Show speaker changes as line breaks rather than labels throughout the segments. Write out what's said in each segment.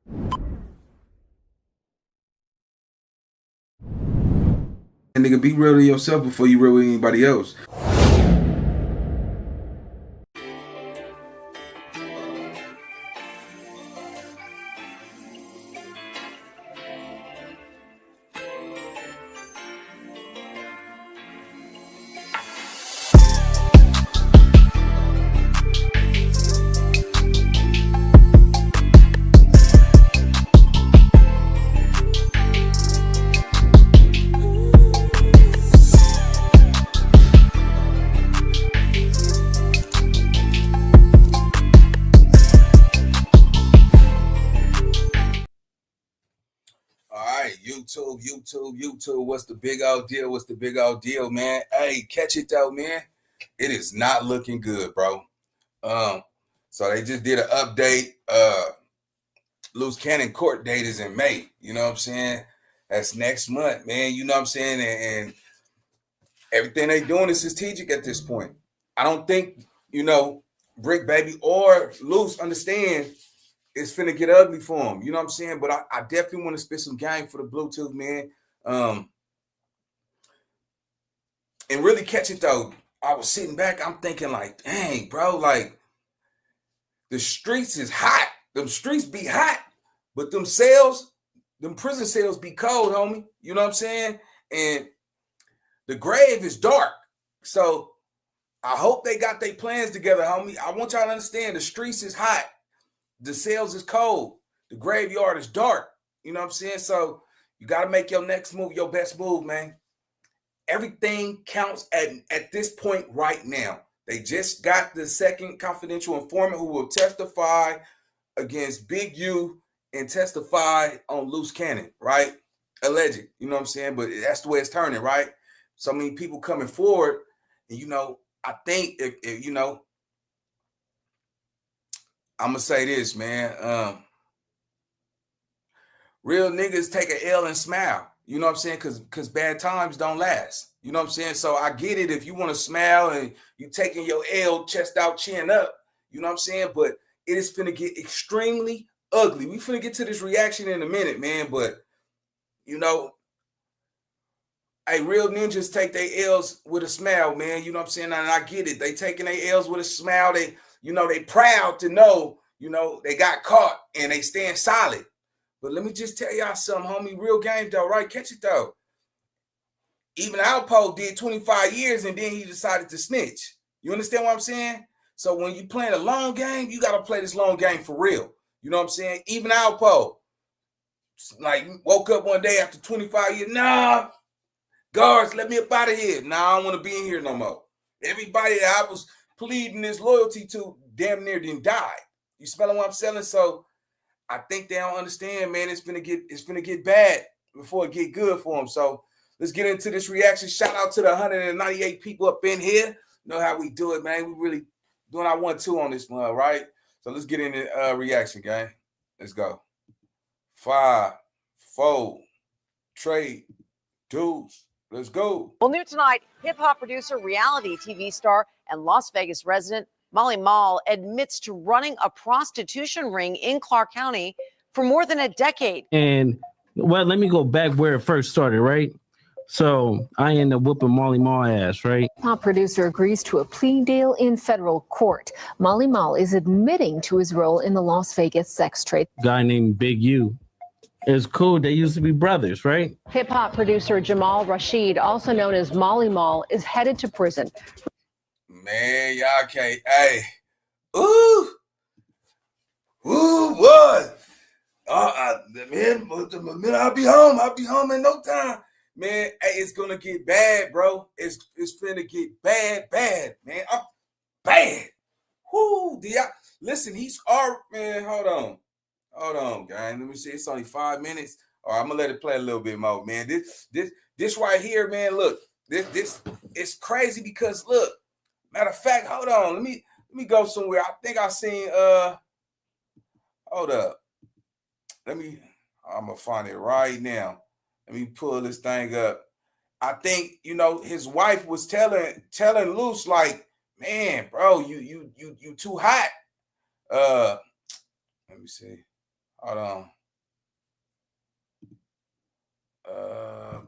And nigga, be real to yourself before you real with anybody else. YouTube. What's the big old deal? What's the big old deal, man? Hey, catch it though, man. It is not looking good, bro. So they just did an update. Luce Canon court date is in May. You know what I'm saying? That's next month, man. You know what I'm saying? And everything they doing is strategic at this point. I don't think, Brick Baby or Luce understand it's finna get ugly for him. You know what I'm saying? But I definitely want to spit some game for the Bluetooth, man. And really catch it though. I was sitting back, I'm thinking like, dang, bro, like the streets is hot. Them streets be hot, but them prison cells be cold, homie. You know what I'm saying? And the grave is dark. So I hope they got their plans together, homie. I want y'all to understand the streets is hot. The cells is cold. The graveyard is dark. You know what I'm saying? So you got to make your next move, your best move, man. Everything counts at this point right now. They just got the second confidential informant who will testify against Big U and testify on Luce Canon, right? Alleged, you know what I'm saying? But that's the way it's turning, right? So many people coming forward. And, I think if I'm going to say this, man. Real niggas take an L and smile. You know what I'm saying? Because bad times don't last. You know what I'm saying? So I get it if you want to smile and you taking your L, chest out, chin up. You know what I'm saying? But it is finna get extremely ugly. We finna get to this reaction in a minute, man. But, hey, real ninjas take their L's with a smile, man. You know what I'm saying? And I get it. They taking their L's with a smile. They proud to know, they got caught and they stand solid. But let me just tell y'all something, homie. Real game, though, right? Catch it, though. Even Alpo did 25 years, and then he decided to snitch. You understand what I'm saying? So when you playing a long game, you got to play this long game for real. You know what I'm saying? Even Alpo, like, woke up one day after 25 years. Nah, guards, let me up out of here. Nah, I don't want to be in here no more. Everybody that I was pleading this loyalty to damn near didn't die. You smelling what I'm selling? So I think they don't understand, man. It's gonna get bad before it get good for them. So let's get into this reaction. Shout out to the 198 people up in here. You know how we do it, man. We really doing our 1-2 on this one, right? So let's get into reaction, gang. Let's go. 5, 4, 3, 2. Let's go.
Well, new tonight, hip-hop producer, reality TV star, and Las Vegas resident Maul admits to running a prostitution ring in Clark County for more than a decade.
And, well, let me go back where it first started, right? So I end up whooping Maul ass, right?
Pop producer agrees to a plea deal in federal court. Maul is admitting to his role in the Las Vegas sex trade.
Guy named Big U. It's cool. They used to be brothers, right?
Hip-hop producer Jamal Rashid, also known as Maul, is headed to prison.
Man, y'all can't. Hey. Ooh, what? Man, I'll be home. I'll be home in no time. Man, hey, it's gonna get bad, bro. It's finna get bad, man. I'm bad. Whoo, listen, he's our man. Hold on, guys. Let me see. It's only 5 minutes. All right, I'm gonna let it play a little bit more, man. This right here, man. Look, this it's crazy because look. Matter of fact, hold on. Let me go somewhere. I think I seen. Hold up. I'm gonna find it right now. Let me pull this thing up. I think his wife was telling Luce like, man, bro, you too hot. Let me see. Hold on.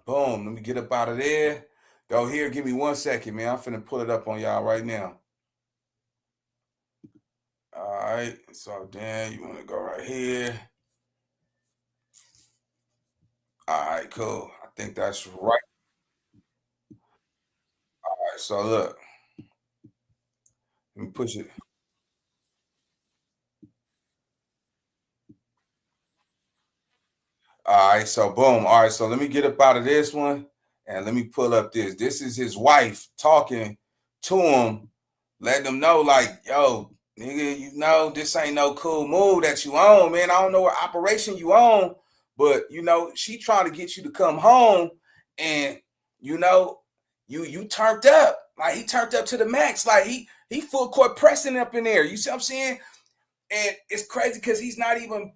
Boom. Let me get up out of there. Go here. Give me 1 second, man. I'm finna pull it up on y'all right now. All right. So then you want to go right here. All right, cool. I think that's right. All right. So look, let me push it. All right, so boom. All right, so let me get up out of this one and let me pull up this. This is his wife talking to him, letting him know, like, yo, nigga, you know, this ain't no cool move that you on, man. I don't know what operation you on, but you know, she trying to get you to come home, and you know, you turned up. Like he turned up to the max. Like he full court pressing up in there. You see what I'm saying? And it's crazy because he's not even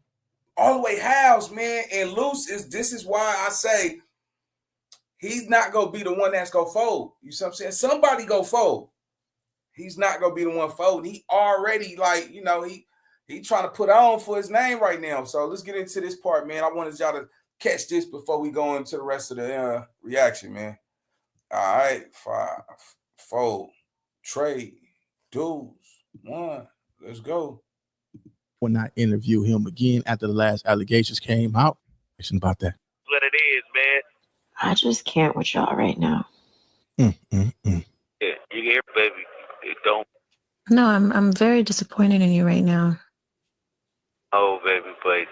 all the way housed, man. And Luce this is why I say he's not gonna be the one that's gonna fold. You see what I'm saying? Somebody go fold. He's not gonna be the one folding. He already, like, you know, he trying to put on for his name right now. So let's get into this part, man. I wanted y'all to catch this before we go into the rest of the reaction, man. All right, 5, 4, trade, dudes, 1. Let's go.
Will not interview him again after the last allegations came out. About that.
What it is, man.
I just can't with y'all right now.
Yeah, you hear, baby. It don't.
No, I'm very disappointed in you right now.
Oh, baby, but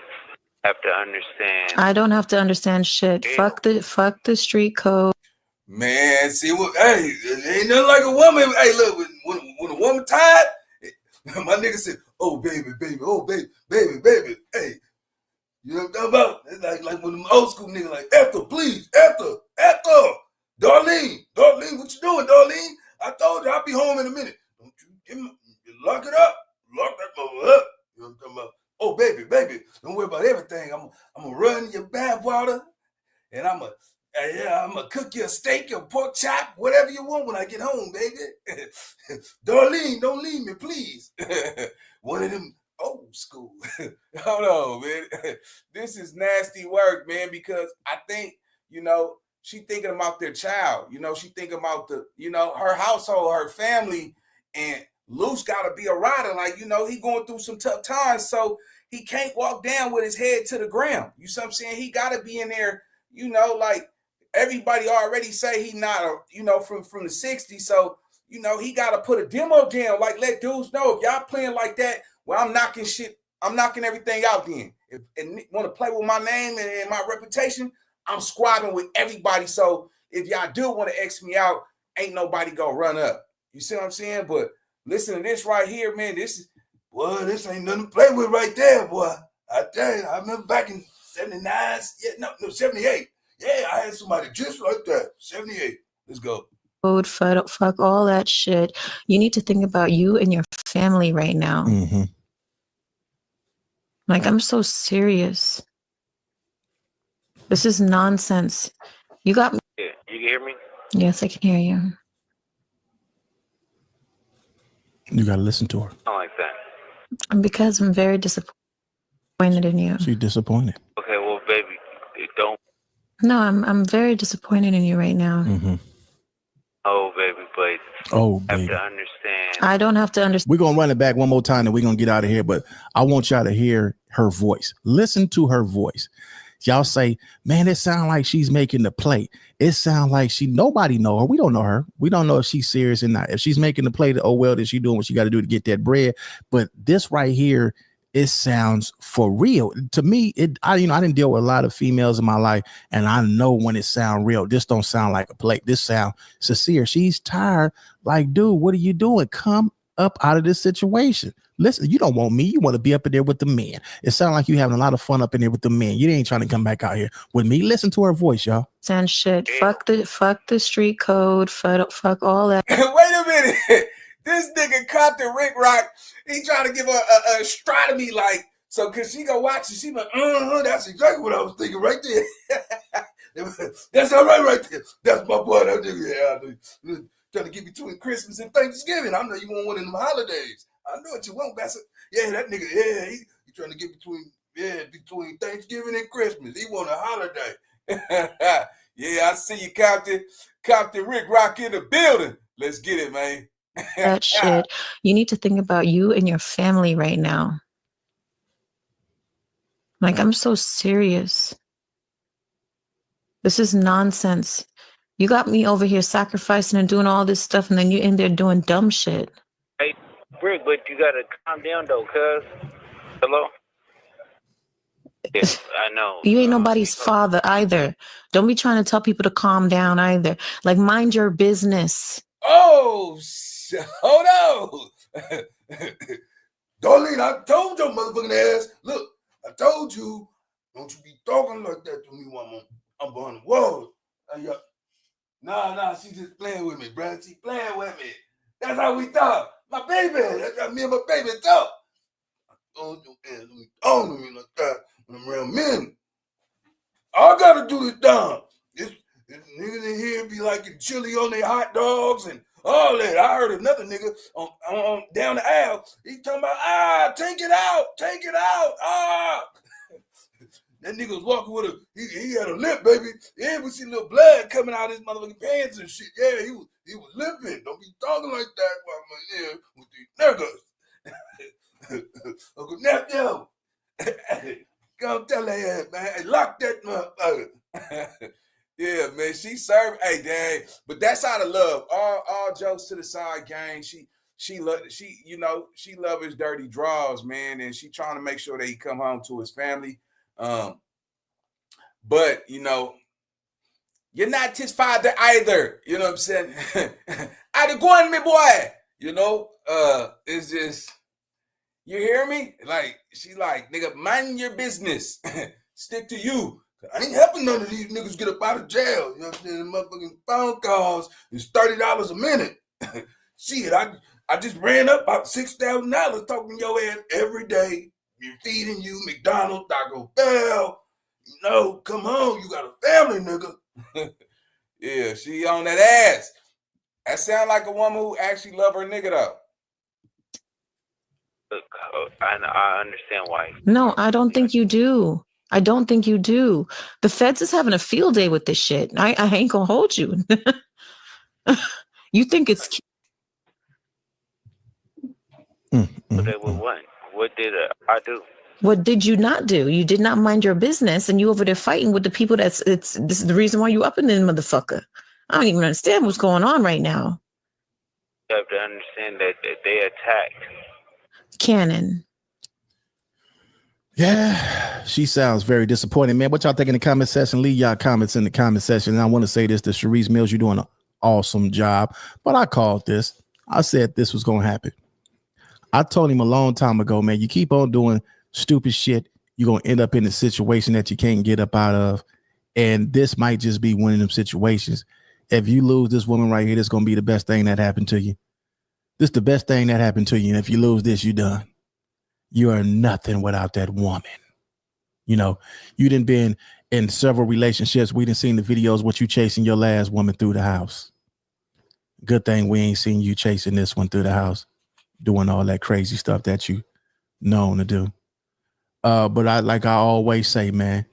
have to understand.
I don't have to understand shit.
Yeah.
Fuck the street code.
Man, see what? Hey, ain't nothing like a woman. Hey, look, when a woman tired, my nigga said, "Oh baby, oh baby, hey." You know what I'm talking about? It's like when them old school niggas like, Ethel, please, Ethel, Darlene, what you doing, Darlene? I told you I'll be home in a minute. Don't you lock it up, lock that mother up. You know what I'm talking about? Oh, baby, don't worry about everything. I'm gonna run your bath water, and I'm gonna cook you a steak or pork chop, whatever you want when I get home, baby. Darlene, don't leave me, please. One of them old school. Hold on, man. This is nasty work, man, because I think, you know, she thinking about their child. You know, she thinking about her household, her family, and Luce got to be a rider. Like, you know, he going through some tough times, so he can't walk down with his head to the ground. You see what I'm saying? He got to be in there, you know, like everybody already say he not, from the 60s. So, you know, he got to put a demo down, like let dudes know if y'all playing like that, well, I'm knocking everything out then. If and want to play with my name and my reputation, I'm squabbing with everybody. So if y'all do want to X me out, ain't nobody gonna run up. You see what I'm saying? But listen to this right here, man. This ain't nothing to play with right there, boy. I tell you, I remember back in 79, 78. Yeah, I had somebody just like that. 78. Let's go.
Fuck all that shit. You need to think about you and your family right now.
Mm-hmm.
Like, I'm so serious. This is nonsense. You got me.
Yeah, you hear me?
Yes, I can hear you.
You gotta listen to her.
Not like that.
Because I'm very disappointed in you.
She's disappointed.
Okay, well, baby, it don't.
No, I'm very disappointed in you right now.
Mm-hmm.
Oh, baby, but have to understand.
I don't have to understand.
We're gonna run it back one more time and we're gonna get out of here, but I want y'all to hear her voice. Listen to her voice. Y'all say, man, it sounds like she's making the play. It sounds like nobody know her. We don't know her. We don't know if she's serious or not. If she's making the play, then she's doing what she got to do to get that bread. But this right here, it sounds for real to me. I didn't deal with a lot of females in my life, and I know when it sound real. This don't sound like a play. This sound sincere. She's tired. Like, dude, what are you doing? Come up out of this situation. Listen, you don't want me. You want to be up in there with the men. It sounds like you having a lot of fun up in there with the men. You ain't trying to come back out here with me. Listen to her voice, y'all.
And shit. Fuck the street code. Fuck all that.
Wait a minute. This nigga caught the Rick Rock. He trying to give her a astronomy, like, so because she go watch it, she like, that's exactly what I was thinking right there. That's all right there. That's my boy. That nigga, yeah, trying to get between Christmas and Thanksgiving. I know you want one of them holidays. I know what you want, Bassett. Yeah, that nigga, yeah, he trying to get between Thanksgiving and Christmas. He want a holiday. Yeah, I see you, Captain. Captain Rick Rock in the building. Let's get it, man.
That shit. You need to think about you and your family right now. Like, I'm so serious. This is nonsense. You got me over here sacrificing and doing all this stuff, and then you're in there doing dumb shit.
Hey, Rick, but you gotta calm down though, cuz. Hello? Yeah, I know.
You ain't nobody's father either. Don't be trying to tell people to calm down either. Like, mind your business.
Oh, hold on. Darlene, I told your motherfucking ass. Look, I told you, don't you be talking like that to me when I'm behind the wall. Nah, she just playing with me, bro. She playing with me. That's how we talk. My baby. That's how me and my baby talk. Don't you talk to me like that when I'm around men. All I gotta do is down. This niggas in here be like chili on their hot dogs and all that. I heard another nigga on down the aisle. He talking about, take it out. That nigga was walking with he had a lip, baby. Yeah, we see little blood coming out of his motherfucking pants and shit. Yeah, he was limping. Don't be talking like that while I'm here with these niggas. Uncle Nephew. Go tell her ass, man. Hey, lock that motherfucker. Yeah, man. She served. Hey, dang. But that's out of love. All jokes to the side, gang. She love his dirty draws, man, and she trying to make sure that he come home to his family. But you're not his father either. You know what I'm saying? I'd go on, me boy. It's just, you hear me? Like, she like, nigga, mind your business. Stick to you. I ain't helping none of these niggas get up out of jail. You know what I'm saying? Motherfucking phone calls is $30 a minute. Shit, I just ran up about $6,000 talking to your ass every day. You're feeding you McDonald's, Taco Bell. Come home. You got a family, nigga. Yeah, she on that ass. That sound like a woman who actually love her nigga, though.
Look, I understand why.
No, I don't think you do. I don't think you do. The feds is having a field day with this shit. I ain't gonna hold you. You think it's cute.
But they were what? What did I do?
What did you not do? You did not mind your business, and you over there fighting with the people. This is the reason why you up in this motherfucker. I don't even understand what's going on right now.
You have to understand that they attacked.
Canon.
Yeah, she sounds very disappointed, man. What y'all think in the comment section? Leave y'all comments in the comment section. And I want to say this to Sharice Mills, you're doing an awesome job. But I called this. I said this was going to happen. I told him a long time ago, man, you keep on doing stupid shit, you're going to end up in a situation that you can't get up out of. And this might just be one of them situations. If you lose this woman right here, this is going to be the best thing that happened to you. This is the best thing that happened to you. And if you lose this, you're done. You are nothing without that woman. You done been in several relationships. We done seen the videos what you chasing your last woman through the house. Good thing we ain't seen you chasing this one through the house, doing all that crazy stuff that you known to do. But I always say, man,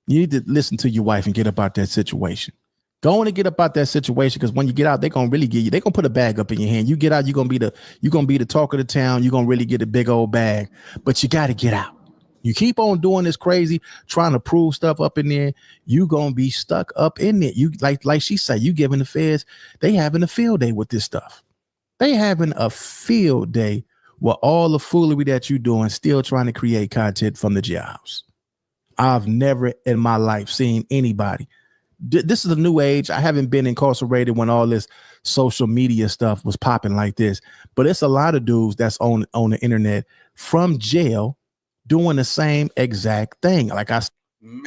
you need to listen to your wife and get up out that situation. Go on and get up out that situation, because when you get out, they're gonna really give you. They're gonna put a bag up in your hand. You get out, you're gonna be the talk of the town. You're gonna really get a big old bag. But you got to get out. You keep on doing this crazy, trying to prove stuff up in there. You gonna be stuck up in there. You like she said, you giving the feds. They having a field day with this stuff. They having a field day with all the foolery that you doing, still trying to create content from the jailhouse. I've never in my life seen anybody. This is a new age. I haven't been incarcerated when all this social media stuff was popping like this, but it's a lot of dudes that's on the internet from jail doing the same exact thing.
Man,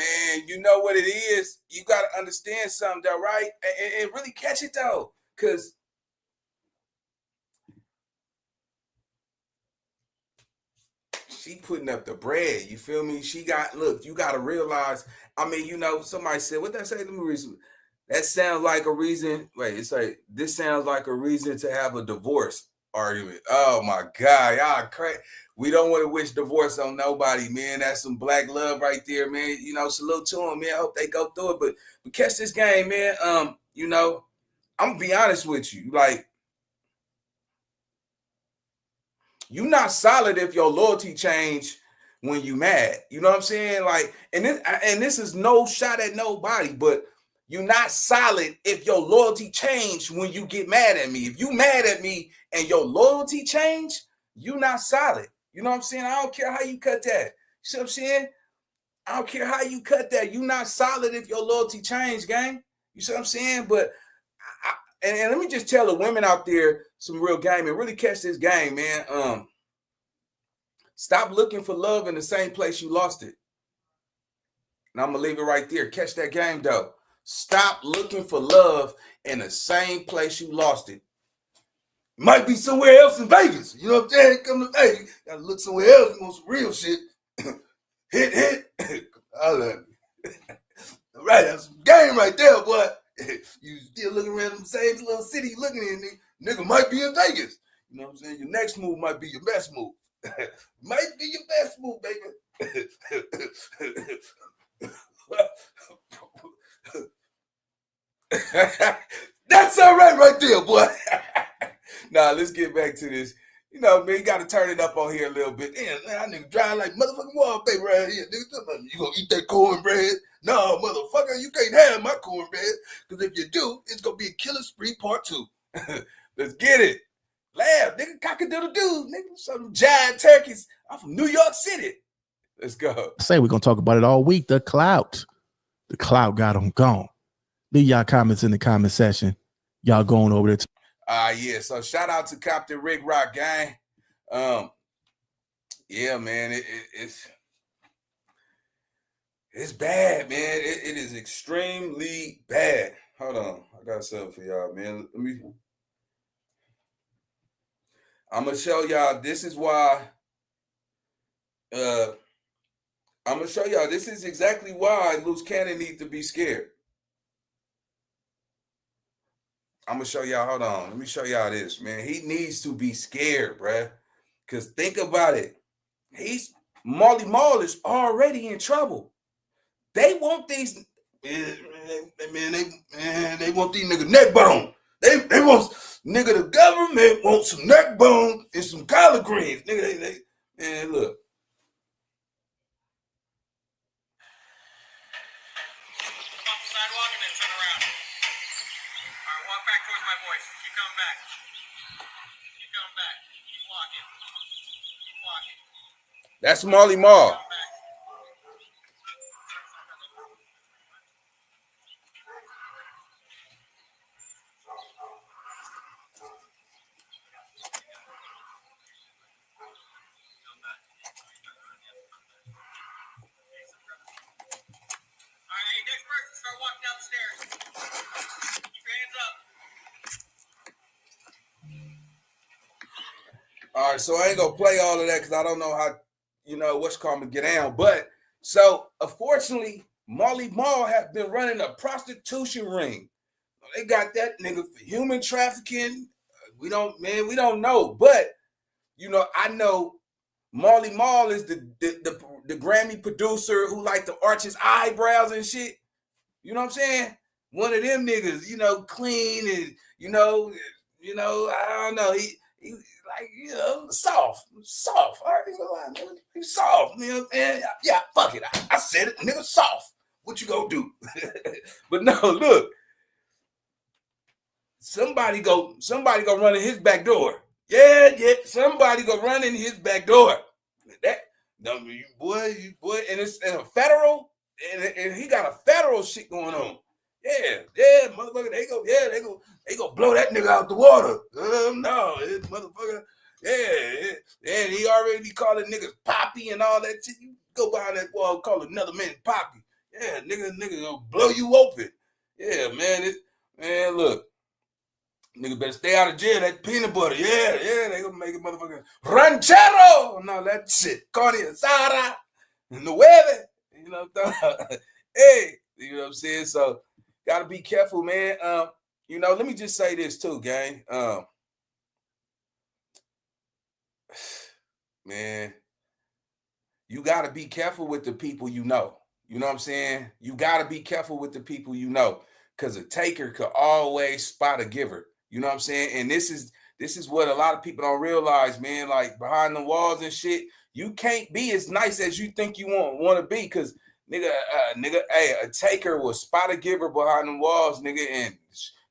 you know what it is? You got to understand something though, right? And really catch it though, because she putting up the bread. You feel me? You got to realize, somebody said, what that say? Let me read some. That sounds like a reason. Wait, it's like, this sounds like a reason to have a divorce. argument. Oh my God, y'all crazy. We don't want to wish divorce on nobody, man. That's some black love right there, man. You know, salute to them, man. I hope they go through it. But catch this game, man. You know, I'm gonna be honest with you. Like, you're not solid if your loyalty change when you mad. You know what I'm saying? Like, and this is no shot at nobody, but you're not solid if your loyalty change when you get mad at me. If you mad at me and your loyalty change, you're not solid. You know what I'm saying? I don't care how you cut that. You see what I'm saying? I don't care how you cut that. You're not solid if your loyalty change, gang. You see what I'm saying? But and let me just tell the women out there some real game and really catch this game, man. Stop looking for love in the same place you lost it. And I'm gonna leave it right there. Catch that game, though. Stop looking for love in the same place you lost it. Might be somewhere else in Vegas. You know what I'm saying? Come to Vegas. Gotta look somewhere else. You want some real shit. hit. I love it. All right, that's some game right there, boy. You still looking around the same little city you looking in, nigga might be in Vegas. You know what I'm saying? Your next move might be your best move. Might be your best move, baby. That's all right there, boy. Nah, let's get back to this. You know, man, you got to turn it up on here a little bit. Damn, man, I nigga drive like motherfucking wallpaper right here. Nigga, you gonna eat that cornbread? No, motherfucker, you can't have my cornbread. Because if you do, it's gonna be a killer spree part 2. Let's get it. Laugh, nigga, cock-a-doodle-doo, nigga. Some giant turkeys. I'm from New York City. Let's go.
Say we're gonna talk about it all week. The clout got them gone. Leave y'all comments in the comment section. Y'all going over there.
Yeah. So shout out to Captain Rick Rock, gang. Yeah, man. It's bad, man. It is extremely bad. Hold on, I got something for y'all, man. I'm gonna show y'all. This is why. I'm gonna show y'all. This is exactly why Luce Canon needs to be scared. I'm gonna show y'all. Hold on. Let me show y'all this, man. He needs to be scared, bruh. Cause think about it. Maul is already in trouble. They want these, man. They want these niggas neck bone. They want nigga. The government wants some neck bone and some collard greens, nigga. Man, look.
Sidewalk and then turn around. All right, walk back towards my voice. Keep coming back. Keep coming back. Keep walking. Keep walking.
That's Maul.
All right, hey, next person, start walking down the stairs. Keep your hands up.
All right, so I ain't gonna play all of that because I don't know how, what's called to get down. But so unfortunately, Maul have been running a prostitution ring. They got that nigga for human trafficking. We don't know. But I know Maul is the Grammy producer who like to arch his eyebrows and shit. You know what I'm saying? One of them niggas, clean and I don't know. He like, soft. All right, he's soft, man. Yeah, fuck it. I said it, nigga, soft. What you gonna do? But no, look. Somebody go run in his back door. Yeah, somebody go run in his back door. Boy, and it's a federal, and he got a federal shit going on. Yeah, motherfucker, they go blow that nigga out the water. No, motherfucker, and he already be calling niggas Poppy and all that shit. You go behind that wall, call another man Poppy. Yeah, nigga gonna blow you open. Yeah, man, look. Nigga better stay out of jail. That peanut butter. Yeah, they gonna make it motherfucking ranchero and all that shit. Carne asada and the weather. You know what I'm talking about? Hey, you know what I'm saying? So gotta be careful, man. Let me just say this too, gang. man, you got to be careful with the people you know. You know what I'm saying? You got to be careful with the people you know, because a taker could always spot a giver. You know what I'm saying? And this is what a lot of people don't realize, man. Like behind the walls and shit, you can't be as nice as you think you want to be, because nigga, hey, a taker will spot a giver behind the walls, nigga, and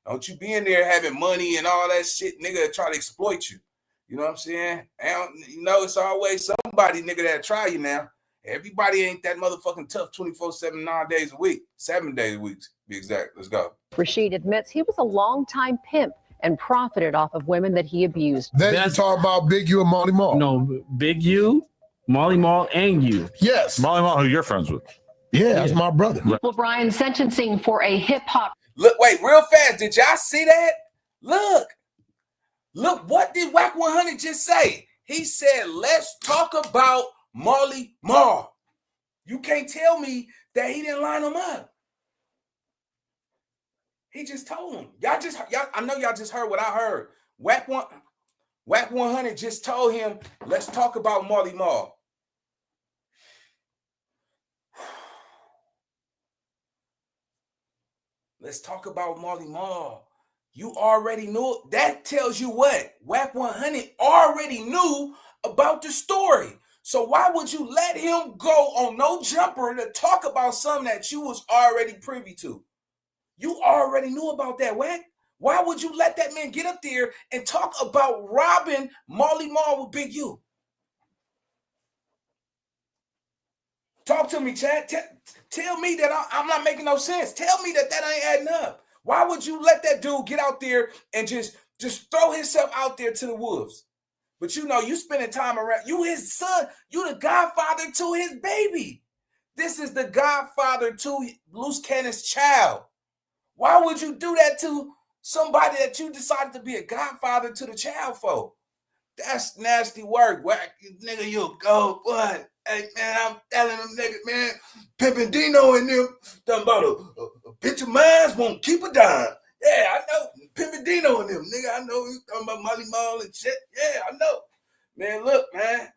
don't you be in there having money and all that shit, nigga, try to exploit you. You know what I'm saying? And, you know, it's always somebody, nigga, that try you now. Everybody ain't that motherfucking tough 24/7, 9 days a week, 7 days a week, to be exact. Let's go.
Rashid admits he was a longtime pimp and profited off of women that he abused.
Then you talk about Big U and Molly Maul.
No, Big U, Molly Maul, and you.
Yes.
Molly Maul, who you're friends with.
Yeah, that's my brother.
O'Brien sentencing for a hip hop.
Look, wait, real fast. Did y'all see that? Look, what did Wack 100 just say? He said, let's talk about Molly Maul. You can't tell me that he didn't line him up. He just told him. Y'all, I know y'all just heard what I heard. Wack 100 just told him, let's talk about Molly Maul. Let's talk about Molly Maul. You already knew. That tells you what? Wack 100 already knew about the story. So why would you let him go on No Jumper to talk about something that you was already privy to? You already knew about that, Wack. Why would you let that man get up there and talk about robbing Molly Maul with Big U? Talk to me, Chad. Tell me that I'm not making no sense. Tell me that ain't adding up. Why would you let that dude get out there and just throw himself out there to the wolves? But you know, you spending time around, you his son, you the godfather to his baby. This is the godfather to Luce Cannon's child. Why would you do that to somebody that you decided to be a godfather to the child for? That's nasty work, Wack. Nigga, you go, what? Hey, man, I'm telling them niggas, man, Pimpin' Dino and them, talking about a bitch of mine won't keep a dime. Yeah, I know. Pimpin' Dino and them, nigga, I know you talking about Molly Maul and shit. Yeah, I know. Man, look, man.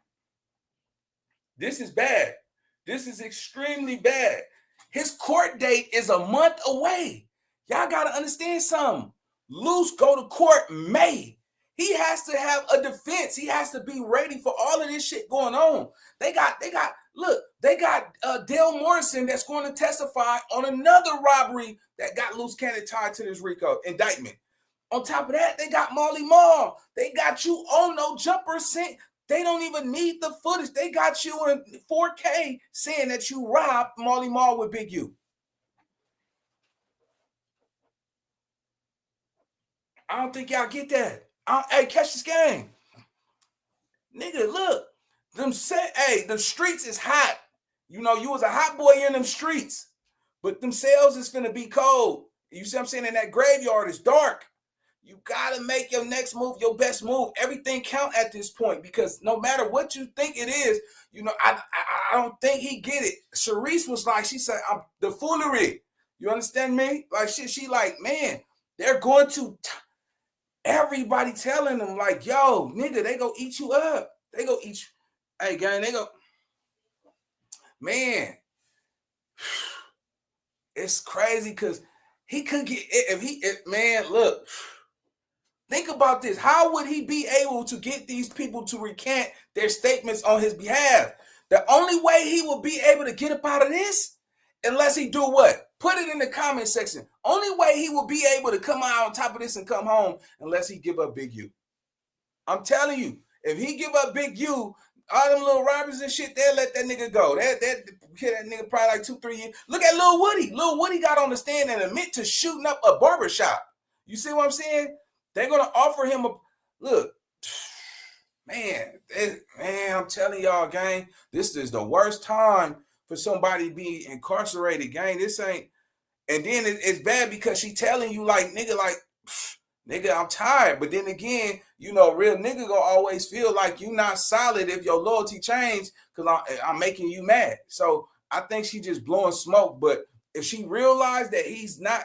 This is bad. This is extremely bad. His court date is a month away. Y'all got to understand something. Luce go to court May. He has to have a defense. He has to be ready for all of this shit going on. They got Dale Morrison that's going to testify on another robbery that got Luce Canon tied to this RICO indictment. On top of that, they got Molly Maul. They got you on No Jumper saying they don't even need the footage. They got you in 4K saying that you robbed Molly Maul with Big U. I don't think y'all get that. Hey, catch this game. Nigga, look. The streets is hot. You know, you was a hot boy in them streets. But them cells is finna be cold. You see what I'm saying? In that graveyard, it's dark. You gotta make your next move your best move. Everything count at this point, because no matter what you think it is, you know, I don't think he get it. Sharice was like, she said, I'm the foolery. You understand me? Like she like, man, they're going to everybody telling them like, yo, nigga, they go eat you up. They go eat you. Hey, gang, they go, man, it's crazy because he could get, man, look, think about this. How would he be able to get these people to recant their statements on his behalf? The only way he will be able to get up out of this, unless he do what? Put it in the comment section. Only way he will be able to come out on top of this and come home, unless he give up Big U. I'm telling you, if he give up Big U, all them little robbers and shit, they'll let that nigga go. That nigga probably like 2-3 years. Look at Lil Woody. Lil Woody got on the stand and admit to shooting up a barbershop. You see what I'm saying? They're going to offer him a look. Man, I'm telling y'all, gang, this is the worst time for somebody to be incarcerated, gang. This ain't, and then it's bad because she telling you like, nigga, I'm tired. But then again, you know, real nigga gonna always feel like you not solid if your loyalty changed because I'm making you mad. So I think she just blowing smoke. But if she realized that he's not,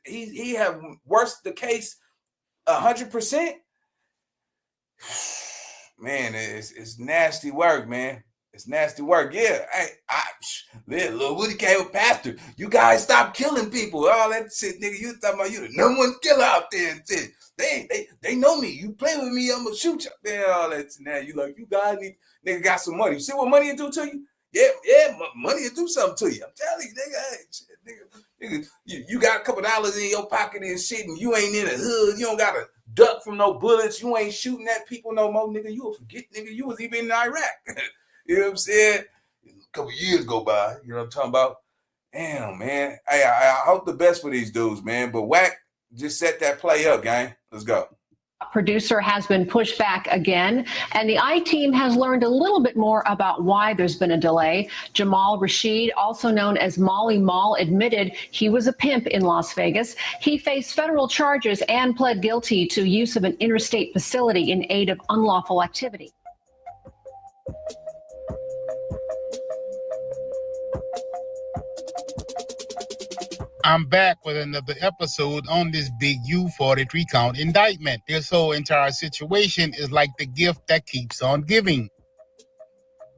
he have worse the case 100%, man, it's nasty work, man. It's nasty work. Yeah, little Woody came with Pastor. You guys stop killing people. All that shit, nigga. You talking about you the number one killer out there and shit. They know me. You play with me, I'm gonna shoot you. Man, all that. Now you like, you guys need, nigga got some money. You see what money will do to you? Yeah, money will do something to you. I'm telling you, nigga. Hey, shit, nigga, you got a couple dollars in your pocket and shit, and you ain't in the hood. You don't got to duck from no bullets. You ain't shooting at people no more, nigga. You will forget, nigga. You was even in Iraq. You know what I'm saying? A couple years go by. You know what I'm talking about? Damn, man. I hope the best for these dudes, man. But Wack just set that play up, gang. Let's go.
Producer has been pushed back again, and the I-Team has learned a little bit more about why there's been a delay. Jamal Rashid, also known as Molly Maul, admitted he was a pimp in Las Vegas. He faced federal charges and pled guilty to use of an interstate facility in aid of unlawful activity.
I'm back with another episode on this big U 43 count indictment. This whole entire situation is like the gift that keeps on giving.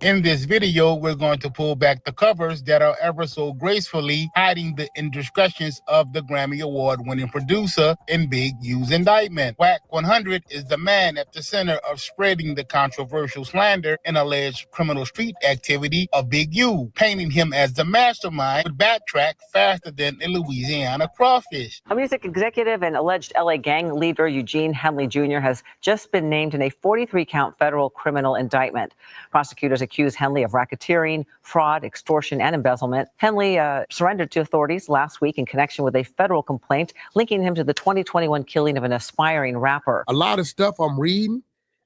In this video, we're going to pull back the covers that are ever so gracefully hiding the indiscretions of the Grammy Award-winning producer in Big U's indictment. Wack 100 is the man at the center of spreading the controversial slander and alleged criminal street activity of Big U, painting him as the mastermind would backtrack faster than a Louisiana crawfish.
A music executive and alleged LA gang leader Eugene Henley Jr. has just been named in a 43-count federal criminal indictment. Prosecutors accused Henley of racketeering, fraud, extortion, and embezzlement. Henley surrendered to authorities last week in connection with a federal complaint linking him to the 2021 killing of an aspiring rapper.
A lot of stuff I'm reading,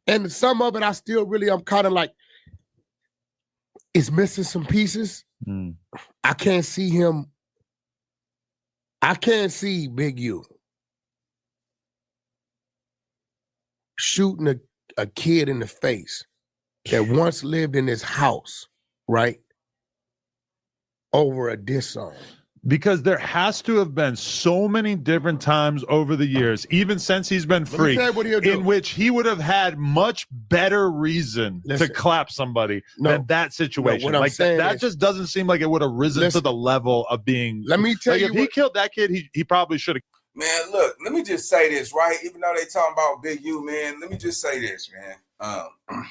and some of it I'm kind of like, it's missing some pieces. I can't see him. I can't see Big U shooting a kid in the face that once lived in his house, right, over a diss song.
Because there has to have been so many different times over the years, even since he's been free, in which he would have had much better reason to clap somebody than that situation.
No,
like that just doesn't seem like it would have risen to the level of being.
Let me tell you,
if he killed that kid, he probably should have.
Man, look, let me just say this, right? Even though they talking about Big U, man, let me just say this, man.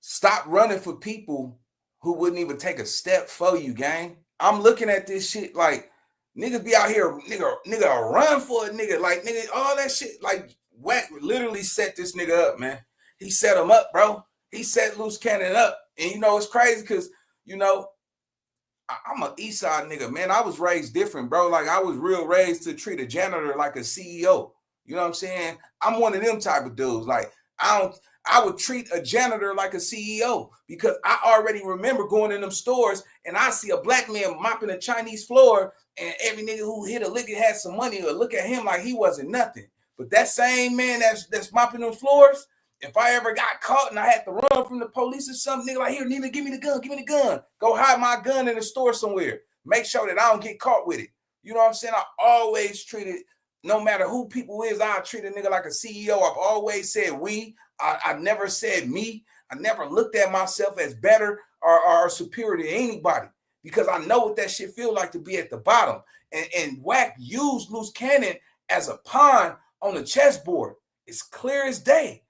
Stop running for people who wouldn't even take a step for you, gang. I'm looking at this shit like niggas be out here, nigga run for a nigga, like nigga, all that shit. Like Wack literally set this nigga up, man. He set him up, bro. He set Luce Canon up. And you know, it's crazy because, you know, I'm an East Side nigga, man. I was raised different, bro. Like I was real raised to treat a janitor like a CEO. You know what I'm saying? I'm one of them type of dudes. Like I would treat a janitor like a CEO because I already remember going in them stores and I see a black man mopping a Chinese floor and every nigga who hit a lick had some money or look at him like he wasn't nothing. But that same man that's mopping them floors, if I ever got caught and I had to run from the police or something, nigga like, here, nigga, give me the gun. Go hide my gun in the store somewhere. Make sure that I don't get caught with it. You know what I'm saying? I always treated, no matter who people is, I treat a nigga like a CEO. I've always said we. I never said me. I never looked at myself as better or superior to anybody because I know what that shit feel like to be at the bottom. And Wack used Luce Canon as a pawn on the chessboard. It's clear as day.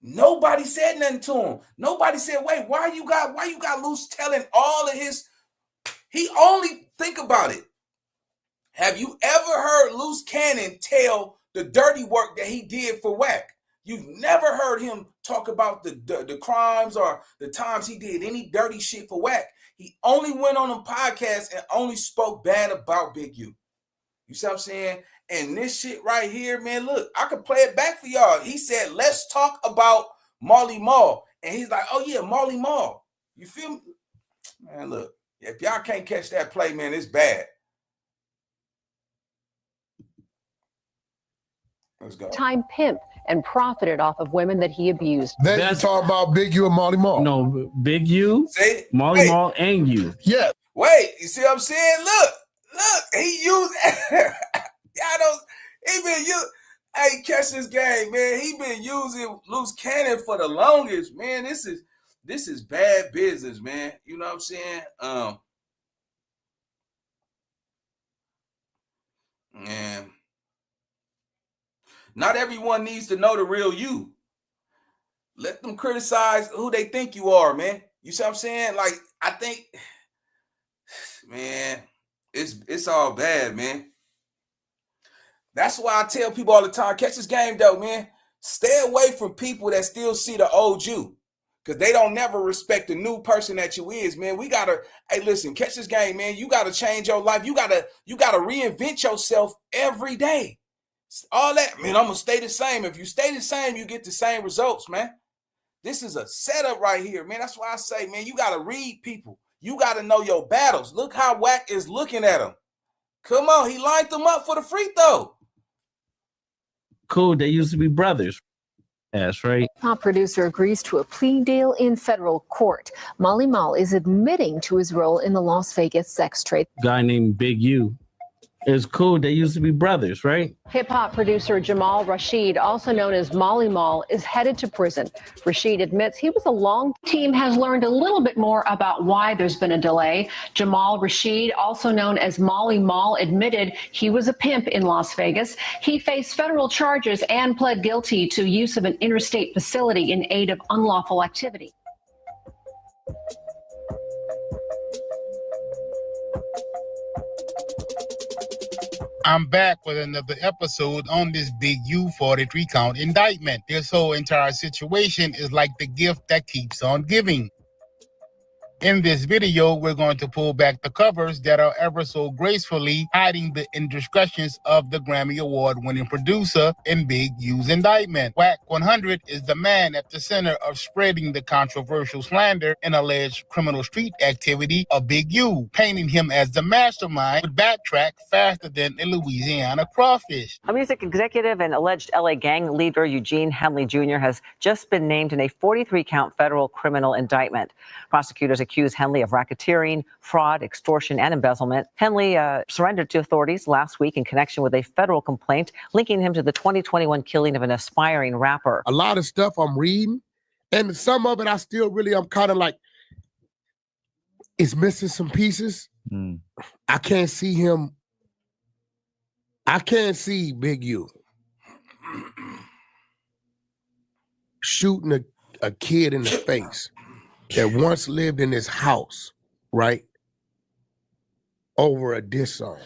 Nobody said nothing to him. Nobody said, wait, why you got Luce telling all of his? He only, think about it. Have you ever heard Luce Canon tell the dirty work that he did for Wack? You've never heard him talk about the crimes or the times he did any dirty shit for Wack. He only went on a podcast and only spoke bad about Big U. You see what I'm saying? And this shit right here, man, look, I could play it back for y'all. He said, let's talk about Molly Maul. And he's like, oh yeah, Molly Maul. You feel me? Man, look, if y'all can't catch that play, man, it's bad. Let's go.
Time pimp and profited off of women that he abused.
Then you talk about Big U and Molly Maul.
No, Big U, Molly Maul, and you.
Yeah.
Wait, you see what I'm saying? Look, he used y'all don't even you. Hey, catch this game, man. He been using Luce Canon for the longest, man. This is bad business, man. You know what I'm saying? Man, not everyone needs to know the real you. Let them criticize who they think you are, man. You see what I'm saying? Like, I think, man, it's all bad, man. That's why I tell people all the time, catch this game though, man. Stay away from people that still see the old you. Because they don't never respect the new person that you is, man. We gotta, hey, listen, catch this game, man. You gotta change your life. You gotta reinvent yourself every day. All that, man, I'm gonna stay the same. If you stay the same, you get the same results, man. This is a setup right here, man. That's why I say, man, you gotta read people. You gotta know your battles. Look how Wack is looking at him. Come on, he lined them up for the free throw.
Cool, they used to be brothers. That's right.
Pop producer agrees to a plea deal in federal court. Maul is admitting to his role in the Las Vegas sex trade.
Guy named Big U. It's cool, they used to be brothers, right?
Hip-hop producer Jamal Rashid, also known as Maul, is headed to prison. Rashid admits he was a long team has learned a little bit more about why there's been a delay. Jamal Rashid, also known as Maul, admitted he was a pimp in Las Vegas. He faced federal charges and pled guilty to use of an interstate facility in aid of unlawful activity.
I'm back with another episode on this big U43 count indictment. This whole entire situation is like the gift that keeps on giving. In this video, we're going to pull back the covers that are ever so gracefully hiding the indiscretions of the Grammy Award-winning producer in Big U's indictment. Wack 100 is the man at the center of spreading the controversial slander and alleged criminal street activity of Big U, painting him as the mastermind would backtrack faster than a Louisiana crawfish.
A music executive and alleged LA gang leader Eugene Henley Jr. has just been named in a 43-count federal criminal indictment. Prosecutors accused Henley of racketeering, fraud, extortion, and embezzlement. Henley surrendered to authorities last week in connection with a federal complaint linking him to the 2021 killing of an aspiring rapper.
A lot of stuff I'm reading, and some of it I'm kind of like, it's missing some pieces. I can't see him. I can't see Big U shooting a kid in the face that once lived in his house, right? Over a diss song.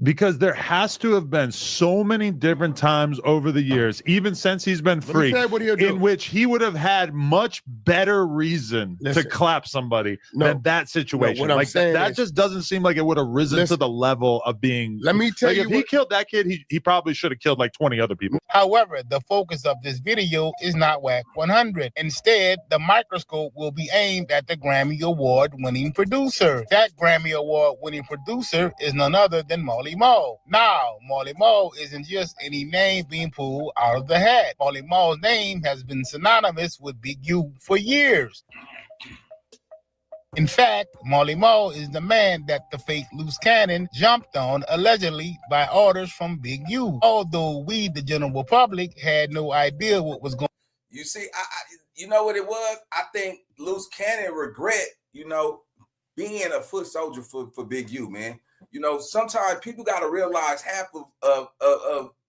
Because there has to have been so many different times over the years, even since he's been free, in which he would have had much better reason to clap somebody than that situation.
What I'm
like
saying
that
is,
just doesn't seem like it would have risen to the level of being.
Let me tell you,
if he killed that kid, he probably should have killed like 20 other people.
However, the focus of this video is not Wack 100. Instead, the microscope will be aimed at the Grammy Award-winning producer. That Grammy Award-winning producer is none other than Maul. Now, Maul isn't just any name being pulled out of the hat. Maul's name has been synonymous with Big U for years. In fact, Maul is the man that the fake Luce Canon jumped on allegedly by orders from Big U. Although we, the general public, had no idea what was going on.
You see, you know what it was? I think Luce Canon regret, being a foot soldier for Big U, man. Sometimes people got to realize half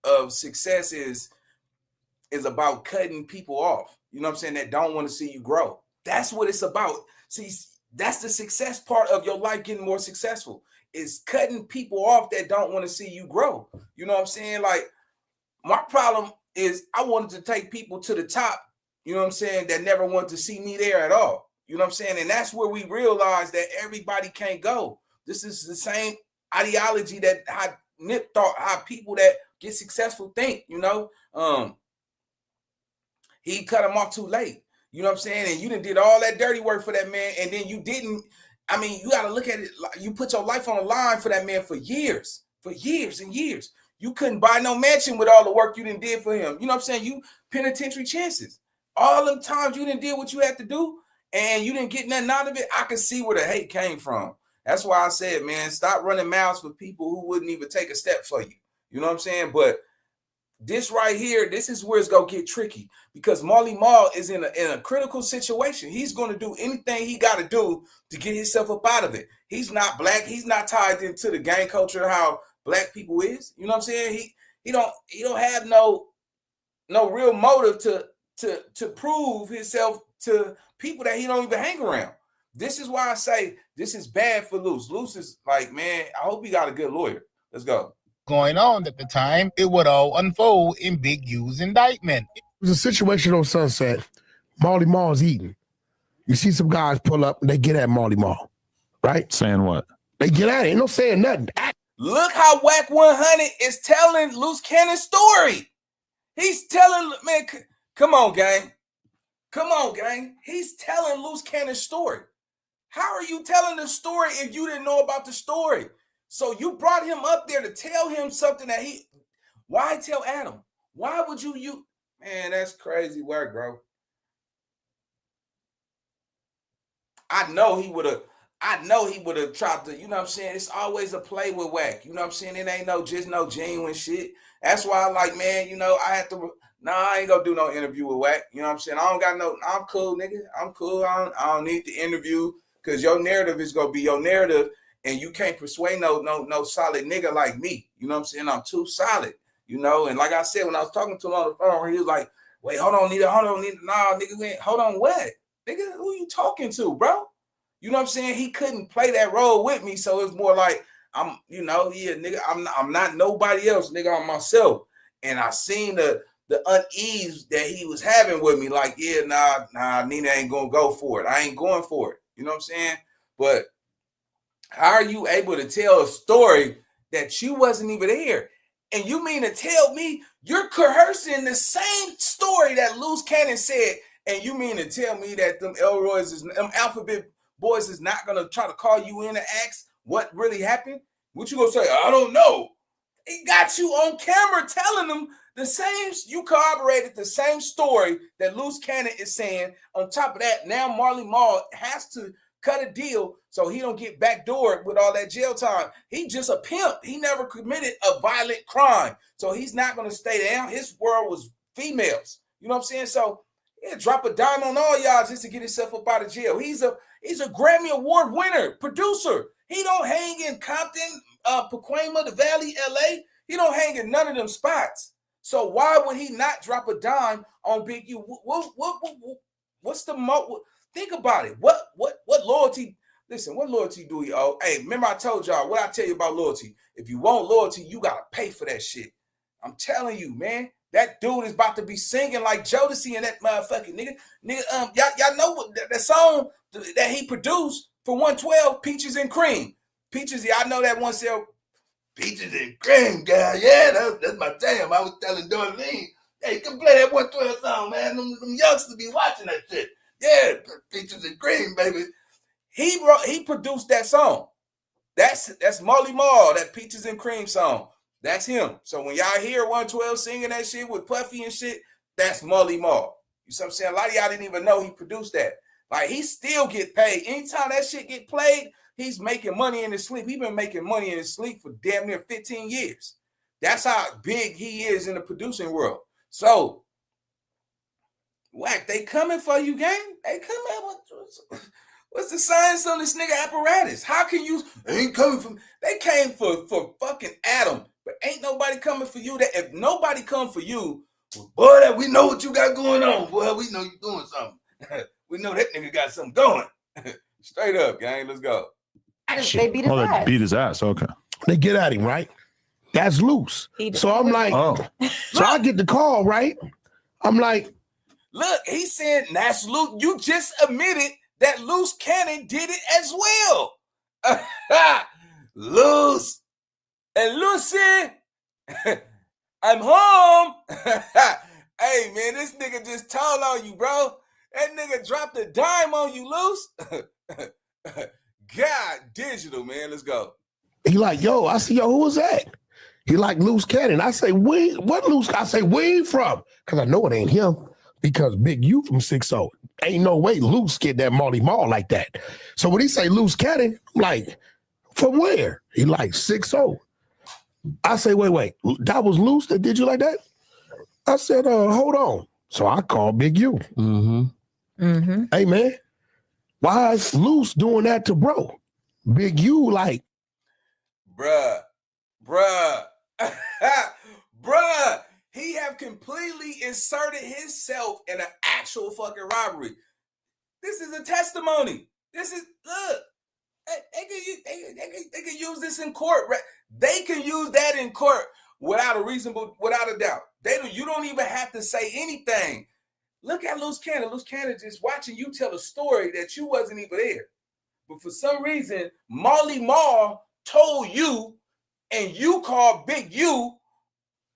of success is about cutting people off. You know what I'm saying? That don't want to see you grow. That's what it's about. See, that's the success part of your life getting more successful. Is cutting people off that don't want to see you grow. You know what I'm saying? Like, my problem is I wanted to take people to the top, you know what I'm saying, that never wanted to see me there at all. You know what I'm saying? And that's where we realize that everybody can't go. This is the same ideology that how Nip thought, how people that get successful think, he cut him off too late. You know what I'm saying? And you done did all that dirty work for that man, and then you didn't. I mean, you got to look at it. You put your life on the line for that man for years and years. You couldn't buy no mansion with all the work you done did for him. You know what I'm saying? You penitentiary chances. All them times you didn't did what you had to do, and you didn't get nothing out of it. I can see where the hate came from. That's why I said, man, stop running mouths for people who wouldn't even take a step for you. You know what I'm saying? But this right here, this is where it's gonna get tricky because Marley Maul is in a critical situation. He's gonna do anything he got to do to get himself up out of it. He's not black. He's not tied into the gang culture how black people is. You know what I'm saying? He don't have no real motive to prove himself to people that he don't even hang around. This is why I say this is bad for Luce. Luce is like, man, I hope he got a good lawyer. Let's go.
Going on at the time, it would all unfold in Big U's indictment.
There's a situation on Sunset. Marley Marl's eating. You see some guys pull up and they get at Marley Marl, right?
Saying what?
They get at it. Ain't no saying nothing.
Look how Wack 100 is telling Luce Cannon's story. He's telling, man, come on, gang. Come on, gang. He's telling Luce Cannon's story. How are you telling the story if you didn't know about the story? So you brought him up there to tell him something that why tell Adam? Why would you, man, that's crazy work, bro. I know he would have tried to, you know what I'm saying? It's always a play with Wack. You know what I'm saying? It ain't no genuine shit. That's why I like, man, you know, I ain't gonna do no interview with Wack. You know what I'm saying? I'm cool, nigga. I'm cool. I don't need the interview because your narrative is gonna be your narrative. And you can't persuade no solid nigga like me. You know what I'm saying? I'm too solid, you know? And like I said, when I was talking to him on the phone, he was like, wait, hold on, Nita. Nah, nigga, hold on, what? Nigga, who you talking to, bro? You know what I'm saying? He couldn't play that role with me, so it's more like, nigga, I'm not nobody else, nigga, I'm myself. And I seen the unease that he was having with me, like, yeah, nah, Nina ain't gonna go for it. I ain't going for it. You know what I'm saying? But how are you able to tell a story that you wasn't even there? And you mean to tell me you're coercing the same story that Luce Canon said, and you mean to tell me that them alphabet boys is not gonna try to call you in and ask what really happened? What you gonna say? I don't know. He got you on camera telling them the same, you corroborated the same story that Luce Canon is saying. On top of that, now Marley Marl has to cut a deal so he don't get backdoored with all that jail time. He just a pimp. He never committed a violent crime. So he's not going to stay down. His world was females. You know what I'm saying? So yeah, drop a dime on all y'all just to get himself up out of jail. He's a Grammy Award winner, producer. He don't hang in Compton, Pacoima, the Valley, LA. He don't hang in none of them spots. So why would he not drop a dime on Big U? What's the think about it. What loyalty? Listen, what loyalty do we owe? Hey, remember I told y'all what I tell you about loyalty. If you want loyalty, you gotta pay for that shit. I'm telling you, man. That dude is about to be singing like Jodeci and that motherfucking nigga. Y'all know what that song that he produced for 112, Peaches and Cream. Peaches, y'all know that one sell Peaches and Cream, guy. Yeah, that's my jam. I was telling Darlene, hey, come play that 112 song, man. Them youngsters be watching that shit. Yeah, Peaches and Cream, baby. He produced that song. That's Marley Marl, that Peaches and Cream song. That's him. So when y'all hear 112 singing that shit with Puffy and shit, that's Marley Marl. You see what I'm saying? A lot of y'all didn't even know he produced that. Like, he still get paid. Anytime that shit get played, he's making money in his sleep. He's been making money in his sleep for damn near 15 years. That's how big he is in the producing world. So, Wack, they coming for you, gang. They coming. What's the science on this nigga apparatus? How can you? They ain't coming from. They came for fucking Adam, but ain't nobody coming for you. That if nobody come for you, boy, that we know what you got going on. Boy, we know you doing something. We know that nigga got something going. Straight up, gang. Let's go.
They beat his ass.
They beat his ass. Okay.
They get at him, right? That's Luce. So I'm like, so I get the call, right? I'm like,
look, he said, that's Luce. You just admitted that Luce Canon did it as well. Luce and Lucy, I'm home. Hey, man, this nigga just told on you, bro. That nigga dropped a dime on you, Luce. God, digital, man. Let's go.
He like, yo, I see, yo, who was that? He like Luce Canon. I say, what Luce? I say, where you from? Because I know it ain't him. Because Big U from 6-0. Ain't no way Luce get that Marley Marl like that. So when he say Luce Canon, I'm like, from where? He like 6-0. I say, wait, that was Luce that did you like that? I said, hold on. So I called Big U. Hey, man, why is Luce doing that to bro? Big U like,
bruh, he have completely inserted himself in an actual fucking robbery. This is a testimony. This is, look, they can use this in court. They can use that in court without a doubt. You don't even have to say anything. Look at Luce Canon. Luce Canon just watching you tell a story that you wasn't even there. But for some reason, Maul told you, and you called Big U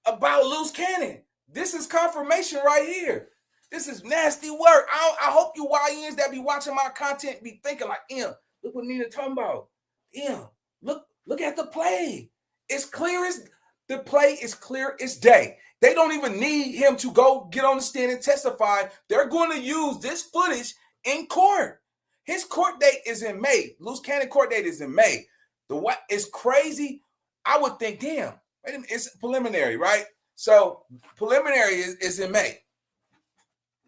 about Luce Canon. This is confirmation right here. This is nasty work. I hope you YNs that be watching my content be thinking like, look what Nina talking about. Look at the play. It's clear as the play is clear as day. They don't even need him to go get on the stand and testify. They're going to use this footage in court. His court date is in May. Luce Canon court date is in May. What is crazy? I would think, damn, wait a minute, it's preliminary, right? So preliminary is in May.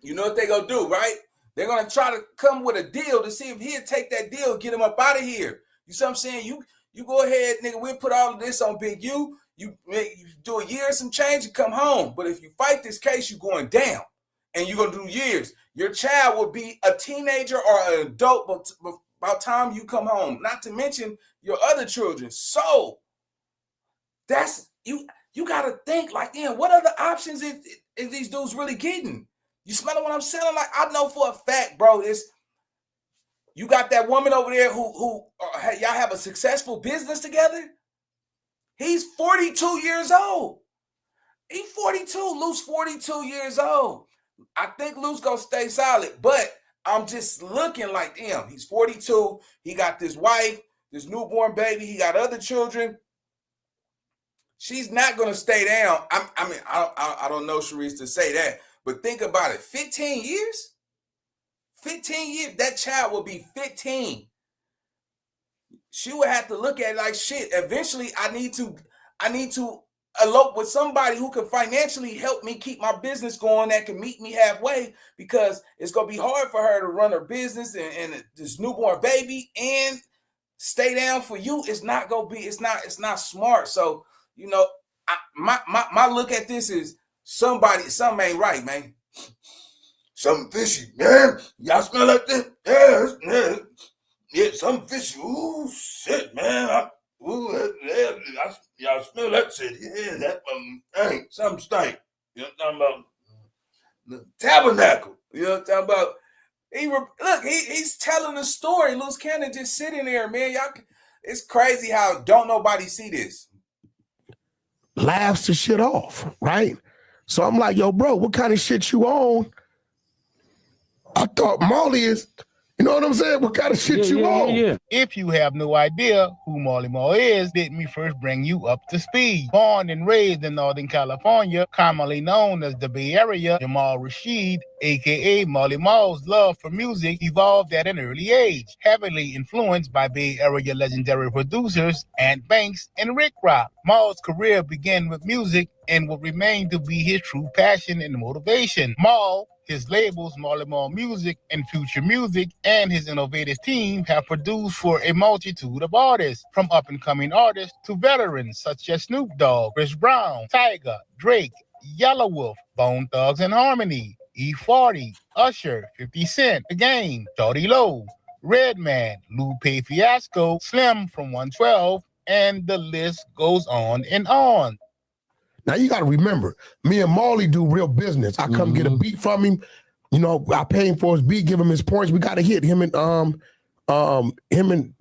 You know what they're going to do, right? They're going to try to come with a deal to see if he'll take that deal, get him up out of here. You see what I'm saying? You go ahead, nigga, we'll put all of this on Big U. You do a year and some change and come home. But if you fight this case, you're going down. And you're going to do years. Your child will be a teenager or an adult by the time you come home. Not to mention your other children. So that's you got to think like, what other options is these dudes really getting? You smelling what I'm saying? Like, I know for a fact, bro, you got that woman over there who y'all have a successful business together. He's 42 years old. He's 42. Luce 42 years old. I think Luce gonna stay solid, but I'm just looking like, he's 42. He got this wife, this newborn baby. He got other children. She's not gonna stay down. I don't know, Sharice, to say that, but think about it. 15 years? 15 years. That child will be 15. She would have to look at it like, shit, eventually I need to elope with somebody who can financially help me keep my business going, that can meet me halfway, because it's going to be hard for her to run her business and this newborn baby and stay down for you. It's not it's not smart. So, my look at this is something ain't right, man. Something fishy, man. Y'all smell like that? Yeah, something fishy. Ooh, shit, man. Y'all smell that shit. Yeah, that something stank. You know what I'm talking about? The tabernacle. You know what I'm talking about? He's telling the story. Luce Canon just sitting there, man. It's crazy how don't nobody see this.
Laughs the shit off, right? So I'm like, yo, bro, what kind of shit you on? I thought Molly is, you know what I'm saying? What kind of shit you on?
Yeah. If you have no idea who Maul is, let me first bring you up to speed. Born and raised in Northern California, commonly known as the Bay Area, Jamal Rashid, a.k.a. Maul's love for music evolved at an early age, heavily influenced by Bay Area legendary producers Ant Banks and Rick Rock. Maul's career began with music and would remain to be his true passion and motivation. Maul, his labels, Maul Music and Future Music, and his innovative team have produced for a multitude of artists, from up-and-coming artists to veterans such as Snoop Dogg, Chris Brown, Tyga, Drake, Yellow Wolf, Bone Thugs and Harmony, E40, Usher, 50 Cent, The Game, Shawty Low, Redman, Lupe Fiasco, Slim from 112, and the list goes on and on.
Now you got to remember, me and Marley do real business. I come get a beat from him. I pay him for his beat, give him his points. We got to hit him and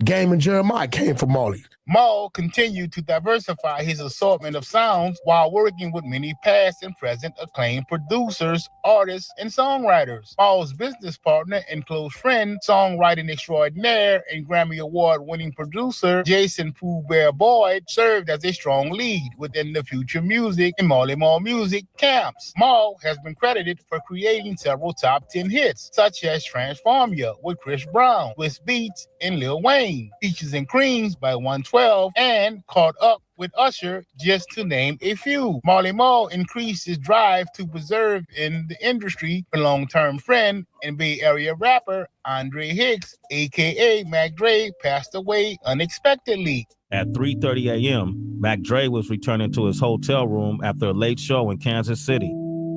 Game and Jeremiah came from Marley.
Maul continued to diversify his assortment of sounds while working with many past and present acclaimed producers, artists, and songwriters. Maul's business partner and close friend, songwriting extraordinaire and Grammy Award-winning producer Jason Pooh Bear Boyd served as a strong lead within the Future Music and Maul Music camps. Maul has been credited for creating several top 10 hits, such as Transform Ya with Chris Brown, Swiss Beats, and Lil Wayne, Peaches and Creams by 112, 2012 and caught up with Usher, just to name a few. Marley Marl increased his drive to preserve in the industry. A long-term friend and Bay Area rapper Andre Hicks, aka Mac Dre, passed away unexpectedly.
At 3:30 a.m., Mac Dre was returning to his hotel room after a late show in Kansas City.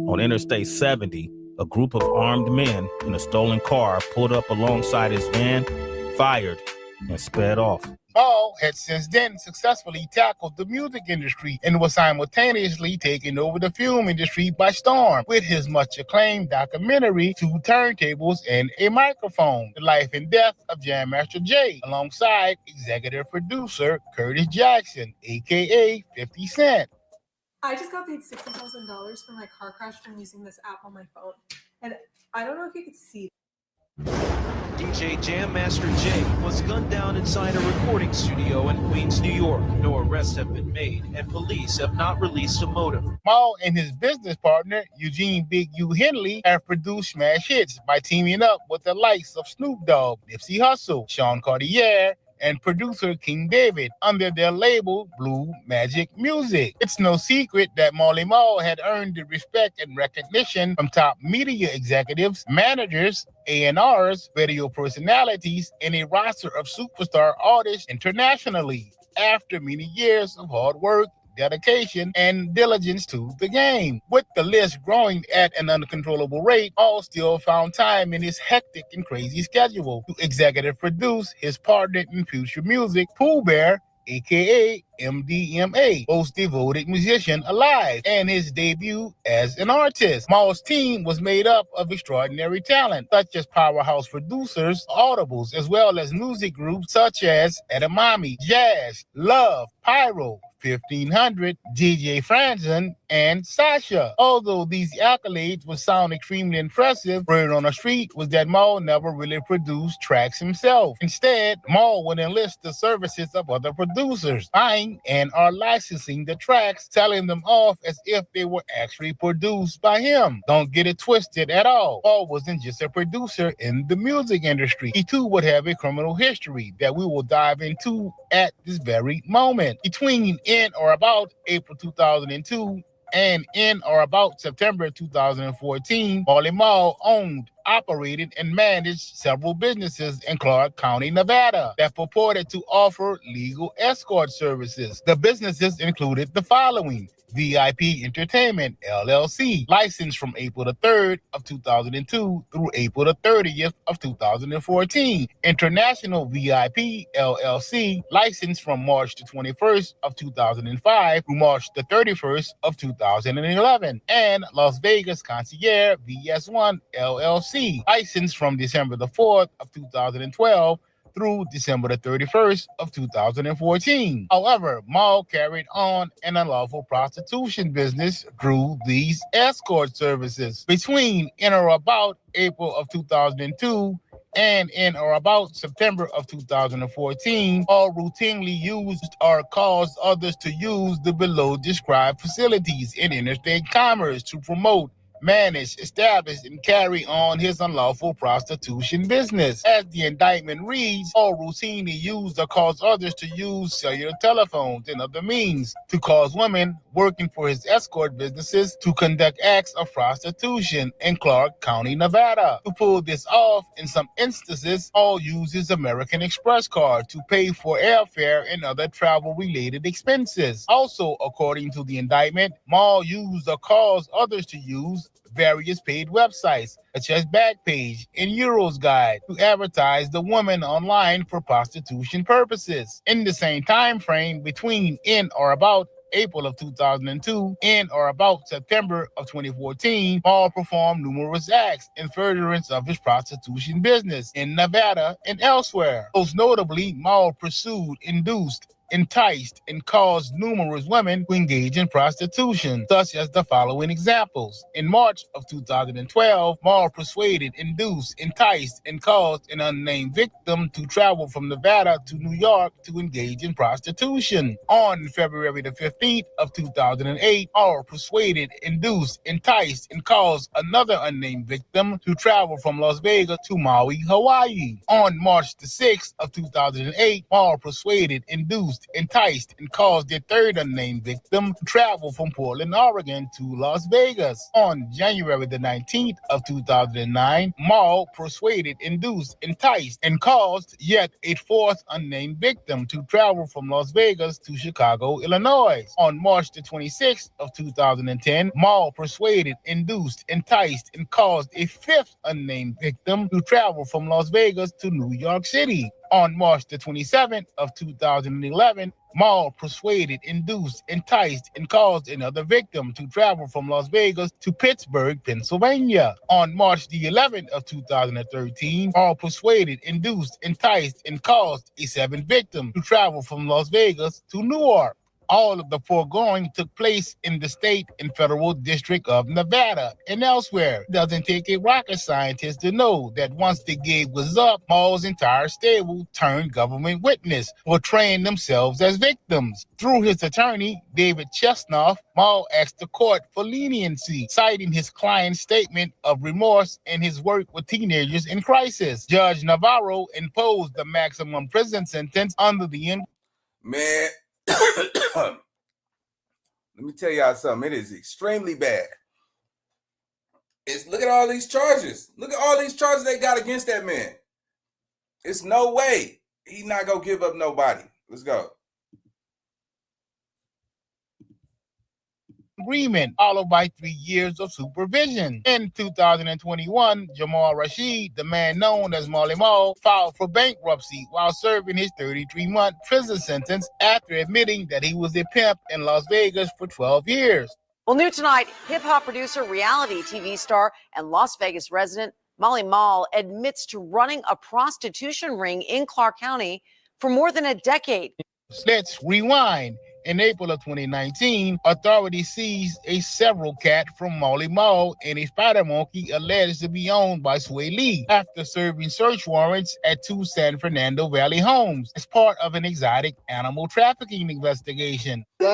On Interstate 70, a group of armed men in a stolen car pulled up alongside his van, fired, and sped off.
Maul had since then successfully tackled the music industry and was simultaneously taking over the film industry by storm with his much acclaimed documentary, Two Turntables and a Microphone, The Life and Death of Jam Master Jay, alongside executive producer Curtis Jackson, aka 50 Cent.
I just got paid $60,000 for my car crash from using this app on my phone. And I don't know if you could see.
DJ Jam Master Jay was gunned down inside a recording studio in Queens, New York. No arrests have been made, and police have not released a motive.
Maul and his business partner, Eugene Big U Henley, have produced smash hits by teaming up with the likes of Snoop Dogg, Nipsey Hussle, Sean Cartier, and producer King David under their label Blue Magic Music. It's no secret that Marley Marl had earned the respect and recognition from top media executives, managers, A&Rs, radio personalities, and a roster of superstar artists internationally after many years of hard work, dedication, and diligence to the game. With the list growing at an uncontrollable rate, Maul still found time in his hectic and crazy schedule to executive produce his partner in future music, Pooh Bear, aka MDMA, most devoted musician alive, and his debut as an artist. Maul's team was made up of extraordinary talent, such as powerhouse producers, audibles, as well as music groups such as Edamame, Jazz, Love, Pyro, 1500, DJ Franzen, and Sasha. Although these accolades would sound extremely impressive, word on the street was that Maul never really produced tracks himself. Instead, Maul would enlist the services of other producers, buying and or licensing the tracks, selling them off as if they were actually produced by him. Don't get it twisted at all. Maul wasn't just a producer in the music industry. He too would have a criminal history that we will dive into at this very moment. Between in or about April 2002 and in or about September 2014, Marley Marl owned, operated, and managed several businesses in Clark County, Nevada that purported to offer legal escort services. The businesses included the following: VIP Entertainment, LLC, licensed from April the 3rd of 2002 through April the 30th of 2014. International VIP, LLC, licensed from March the 21st of 2005 through March the 31st of 2011. And Las Vegas Concierge, VS1, LLC, licensed from December the 4th of 2012 through December the 31st of 2014. However, Maul carried on an unlawful prostitution business through these escort services. Between in or about April of 2002 and in or about September of 2014, Maul routinely used or caused others to use the below described facilities in interstate commerce to promote, manage, establish, and carry on his unlawful prostitution business. As the indictment reads, Maul routinely used or caused others to use cellular telephones and other means to cause women working for his escort businesses to conduct acts of prostitution in Clark County, Nevada. To pull this off, in some instances, Maul uses American Express card to pay for airfare and other travel-related expenses. Also, according to the indictment, Maul used or caused others to use various paid websites such as Backpage and Euros Guide to advertise the woman online for prostitution purposes. In the same time frame between in or about April of 2002 and or about September of 2014, Maul performed numerous acts in furtherance of his prostitution business in Nevada and elsewhere. Most notably, Maul pursued, induced, enticed, and caused numerous women to engage in prostitution, such as the following examples. In March of 2012, Maul persuaded, induced, enticed, and caused an unnamed victim to travel from Nevada to New York to engage in prostitution. On February the 15th of 2008, Maul persuaded, induced, enticed, and caused another unnamed victim to travel from Las Vegas to Maui, Hawaii. On March the 6th of 2008, Maul persuaded, induced, induced, enticed, and caused a third unnamed victim to travel from Portland, Oregon to Las Vegas. On January the 19th of 2009, Maul persuaded, induced, enticed, and caused yet a fourth unnamed victim to travel from Las Vegas to Chicago, Illinois. On March the 26th of 2010, Maul persuaded, induced, enticed, and caused a fifth unnamed victim to travel from Las Vegas to New York City. On March the 27th of 2011, Maul persuaded, induced, enticed, and caused another victim to travel from Las Vegas to Pittsburgh, Pennsylvania. On March the 11th of 2013, Maul persuaded, induced, enticed, and caused a seventh victim to travel from Las Vegas to Newark. All of the foregoing took place in the state and federal district of Nevada and elsewhere. It doesn't take a rocket scientist to know that once the gig was up, Maul's entire stable turned government witness, portraying themselves as victims. Through his attorney, David Chesnoff, Maul asked the court for leniency, citing his client's statement of remorse and his work with teenagers in crisis. Judge Navarro imposed the maximum prison sentence under the
Man, let me tell y'all something. It is extremely bad. Look at all these charges. Look at all these charges they got against that man. It's no way he's not gonna give up nobody. Let's go.
agreement, followed by 3 years of supervision. In 2021, Jamal Rashid, the man known as Maul, filed for bankruptcy while serving his 33-month prison sentence after admitting that he was a pimp in Las Vegas for 12 years.
Well, new tonight, hip-hop producer, reality TV star, and Las Vegas resident Maul admits to running a prostitution ring in Clark County for more than a decade.
Let's rewind. In April of 2019, authorities seized a several cat from Maul and a spider monkey alleged to be owned by Sway Lee after serving search warrants at 2 San Fernando Valley homes as part of an exotic animal trafficking investigation.
All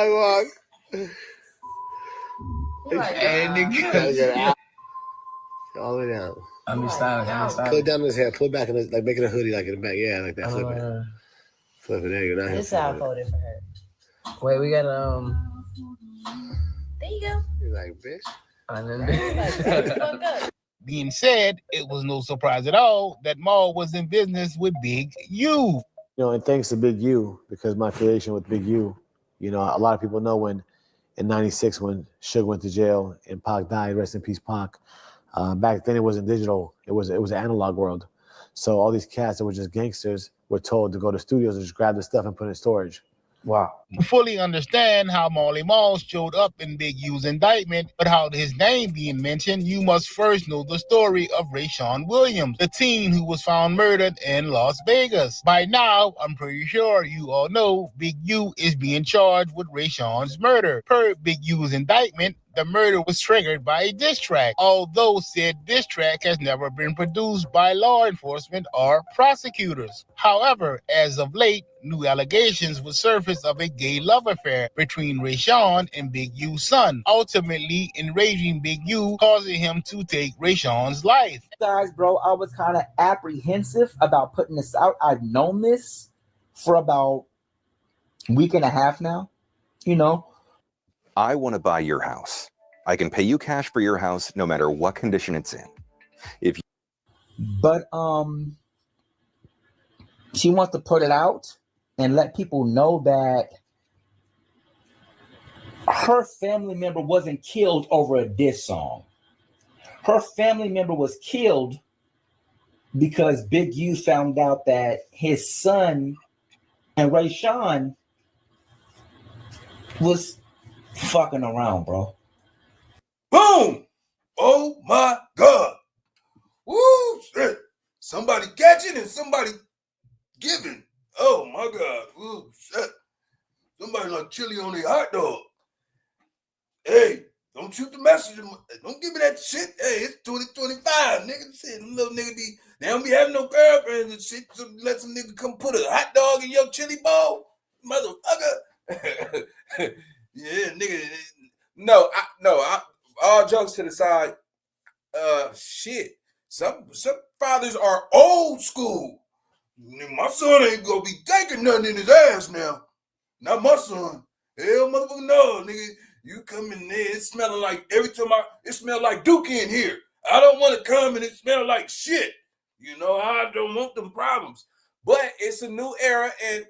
the way down. Pull it down his hair. Pull it back, like make it a hoodie, like in the back. Yeah, like that. Flip it. Flip it. There you go.
This how I folded for her. Wait, we got
There you go.
You're like, bitch.
Being said, it was no surprise at all that Maul was in business with Big U.
You know, and thanks to Big U, because my affiliation with Big U, you know, a lot of people know when in '96 when Suge went to jail and Pac died, rest in peace, Pac. Back then it wasn't digital; it was an analog world. So all these cats that were just gangsters were told to go to studios and just grab the stuff and put it in storage. Wow.
To fully understand how Maul showed up in Big U's indictment, but how his name being mentioned, you must first know the story of Rayshawn Williams, the teen who was found murdered in Las Vegas. By now, I'm pretty sure you all know Big U is being charged with Rayshawn's murder. Per Big U's indictment, the murder was triggered by a diss track, although said diss track has never been produced by law enforcement or prosecutors. However, as of late, new allegations would surface of a gay love affair between Rayshawn and Big U's son, ultimately enraging Big U, causing him to take Rayshawn's life.
Guys, bro, I was kind of apprehensive about putting this out. I've known this for about a week and a half now, you know.
I want to buy your house. I can pay you cash for your house no matter what condition it's in.
But she wants to put it out and let people know that her family member wasn't killed over a diss song. Her family member was killed because Big U found out that his son and Rayshawn was fucking around, bro.
Boom! Oh my God! Woo! Shit. Somebody catching and somebody giving. Oh my God! Woo! Shit. Somebody like chili on their hot dog. Hey, don't shoot the messenger. Don't give me that shit. Hey, it's 2025, nigga. Shit, them little nigga they don't be having no girlfriends and shit. So let some nigga come put a hot dog in your chili bowl, motherfucker. Yeah, nigga. No, all jokes to the side. Shit. Some fathers are old school. My son ain't gonna be taking nothing in his ass now. not my son. Hell, motherfucker, no, nigga. You come in there, it's smelling like every time it smell like Duke in here. I don't want to come and it smell like shit. You know, I don't want them problems. But it's a new era, and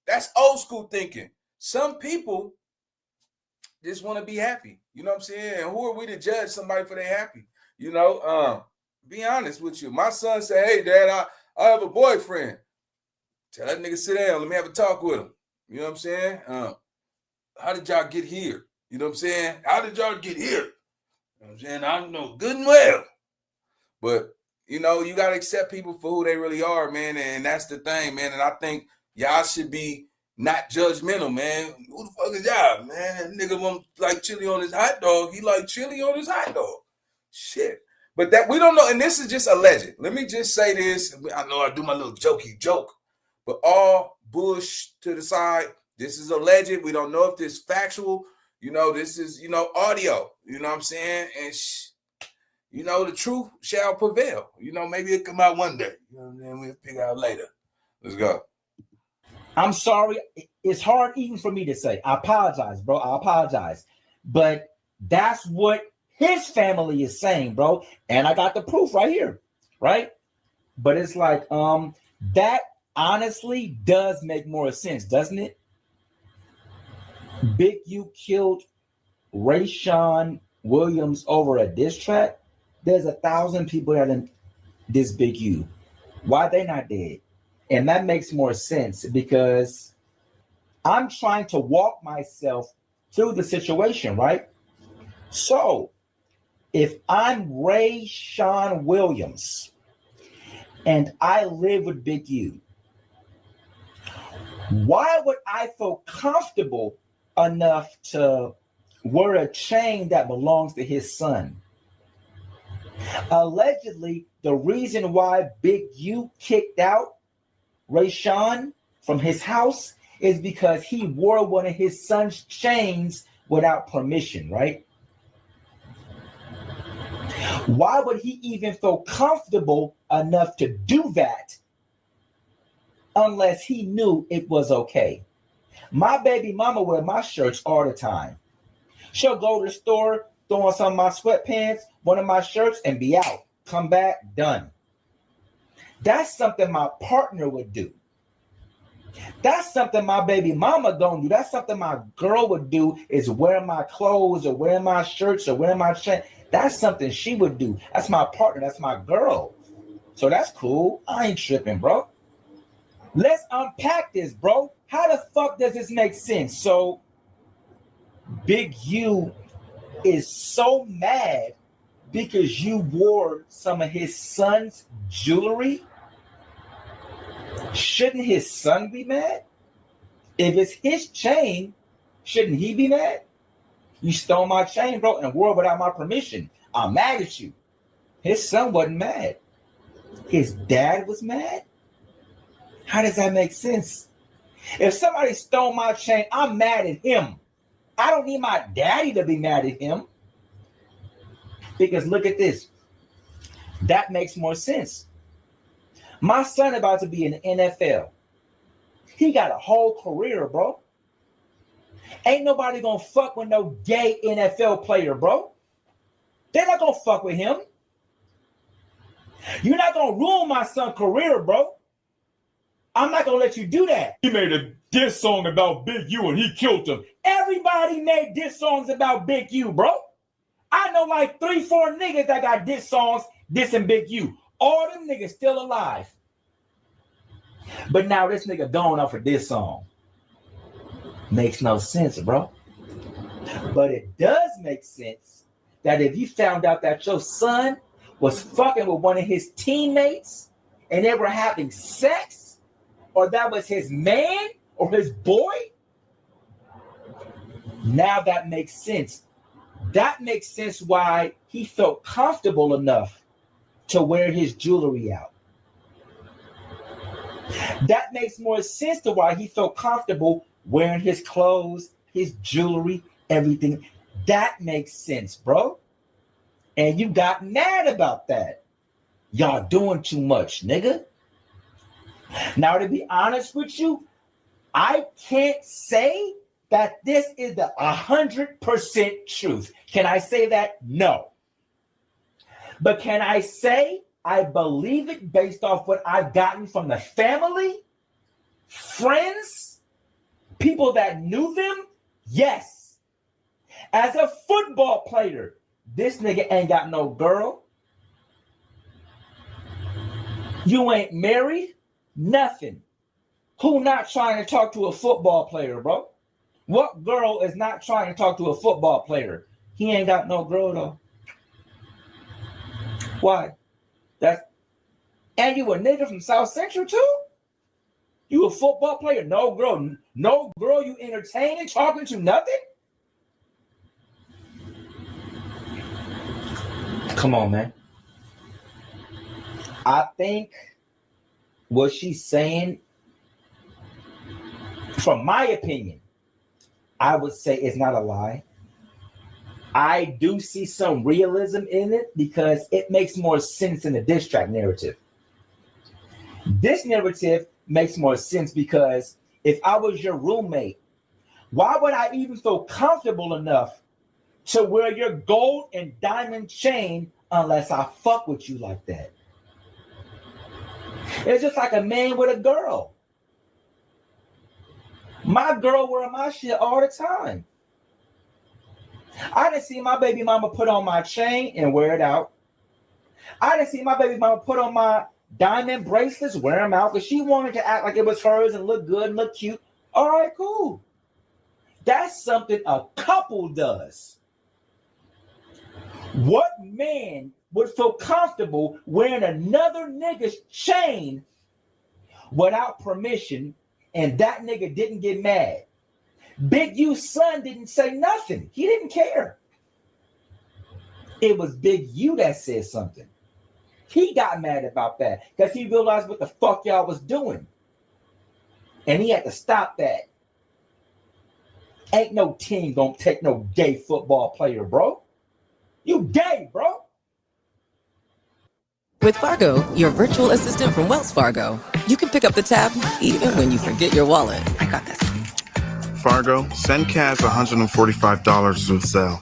that's old school thinking. Some people just want to be happy. You know what I'm saying? And who are we to judge somebody for they happy? You know, be honest with you. My son said, hey, Dad, I have a boyfriend. Tell that nigga sit down. Let me have a talk with him. You know what I'm saying? How did y'all get here? You know what I'm saying? How did y'all get here? You know what I'm saying? I know good and well. But, you know, you got to accept people for who they really are, man. And that's the thing, man. And I think y'all should be not judgmental, man. Who the fuck is y'all, man? That nigga want like chili on his hot dog. He like chili on his hot dog. Shit. But that we don't know. And this is just alleged. Let me just say this. I know I do my little jokey joke. But all bush to the side. This is alleged. We don't know if this is factual. You know, this is, you know, audio. You know what I'm saying? And, you know, the truth shall prevail. You know, maybe it'll come out one day. You know what I'm saying? We'll figure out later. Let's go.
I'm sorry. It's hard even for me to say. I apologize, bro. I apologize. But that's what his family is saying, bro. And I got the proof right here, right? But it's like, that honestly does make more sense, doesn't it? Big U killed Rayshawn Williams over a diss track. There's 1,000 people that in this Big U. Why they not dead? And that makes more sense because I'm trying to walk myself through the situation, right? So if I'm Rayshawn Williams and I live with Big U, why would I feel comfortable enough to wear a chain that belongs to his son? Allegedly, the reason why Big U kicked out Rayshawn from his house is because he wore one of his son's chains without permission, right? Why would he even feel comfortable enough to do that unless he knew it was okay? My baby mama wear my shirts all the time. She'll go to the store, throw on some of my sweatpants, one of my shirts, and be out. Come back, done. That's something my partner would do. That's something my baby mama don't do. That's something my girl would do, is wear my clothes or wear my shirts or wear my shirt. That's something she would do. That's my partner. That's my girl. So that's cool. I ain't tripping, bro. Let's unpack this, bro. How the fuck does this make sense? So Big U is so mad because you wore some of his son's jewelry. Shouldn't his son be mad? If it's his chain, shouldn't he be mad? You stole my chain, bro, and wore it without my permission. I'm mad at you. His son wasn't mad. His dad was mad? How does that make sense? If somebody stole my chain, I'm mad at him. I don't need my daddy to be mad at him. Because look at this. That makes more sense. My son about to be in the NFL. He got a whole career, bro. Ain't nobody gonna fuck with no gay NFL player, bro. They're not gonna fuck with him. You're not gonna ruin my son's career, bro. I'm not gonna let you do that. He made a diss song about Big U and he killed him. Everybody made diss songs about Big U, bro. I know like 3-4 niggas that got diss songs dissing Big U. All them niggas still alive. But now this nigga gone off of this song. Makes no sense, bro. But it does make sense that if you found out that your son was fucking with one of his teammates and they were having sex, or that was his man or his boy, now that makes sense. That makes sense why he felt comfortable enough to wear his jewelry out. That makes more sense to why he felt comfortable wearing his clothes, his jewelry, everything. That makes sense, bro. And you got mad about that. Y'all doing too much, nigga. Now, to be honest with you, I can't say that this is the 100% truth. Can I say that? No. But can I say I believe it based off what I've gotten from the family, friends, people that knew them? Yes. As a football player, this nigga ain't got no girl. You ain't married? Nothing. Who not trying to talk to a football player, bro? What girl is not trying to talk to a football player? He ain't got no girl though. Why? And you a nigga from South Central too? You a football player? No girl you entertaining, talking to, nothing? Come on, man. I think what she's saying, from my opinion, I would say it's not a lie. I do see some realism in it because it makes more sense in the diss track narrative. This narrative makes more sense because if I was your roommate, why would I even feel comfortable enough to wear your gold and diamond chain unless I fuck with you like that? It's just like a man with a girl. My girl wear my shit all the time. I didn't see my baby mama put on my chain and wear it out. I didn't see my baby mama put on my diamond bracelets, wear them out, because she wanted to act like it was hers and look good and look cute. All right, cool. That's something a couple does. What man would feel comfortable wearing another nigga's chain without permission and that nigga didn't get mad? Big U's son didn't say nothing. He didn't care. It was Big U that said something. He got mad about that because he realized what the fuck y'all was doing. And he had to stop that. Ain't no team gonna take no gay football player, bro. You gay, bro.
With Fargo, your virtual assistant from Wells Fargo, you can pick up the tab even when you forget your wallet. I got this.
Fargo, send Kaz $145 to Zelle.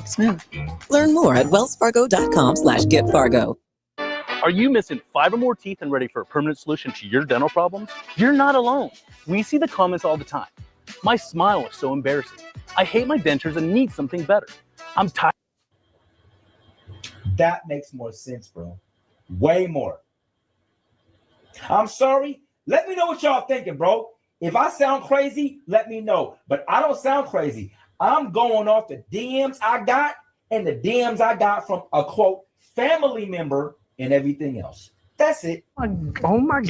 Smooth. Learn more at wellsfargo.com/getfargo.
Are you missing 5 or more teeth and ready for a permanent solution to your dental problems? You're not alone. We see the comments all the time. My smile is so embarrassing. I hate my dentures and need something better. I'm tired.
That makes more sense, bro. Way more. I'm sorry. Let me know what y'all thinking, bro. If I sound crazy, let me know. But I don't sound crazy. I'm going off the DMs I got and the DMs I got from a, quote, family member and everything else. That's it.
Oh my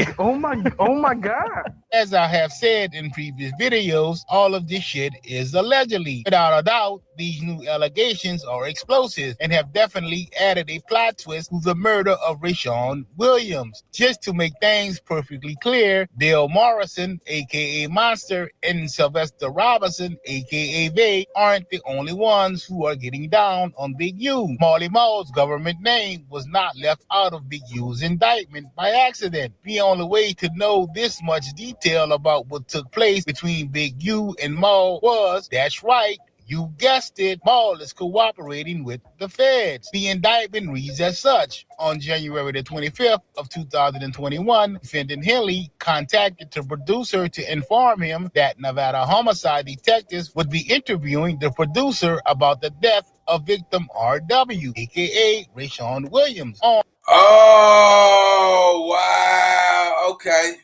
God. As I have said in previous videos, all of this shit is allegedly. Without a doubt, these new allegations are explosive and have definitely added a plot twist to the murder of Rashawn Williams. Just to make things perfectly clear, Dale Morrison, aka Monster, and Sylvester Robinson, aka Vay, aren't the only ones who are getting down on Big U. Marley Marl's government name was not left out of Big U's indictment by accident. The only way to know this much detail about what took place between Big U and Maul was, that's right, you guessed it, Maul is cooperating with the feds. The indictment reads as such. On January the 25th of 2021, defendant Henley contacted the producer to inform him that Nevada homicide detectives would be interviewing the producer about the death of victim R.W., aka Rashawn Williams.
Oh, wow. Okay.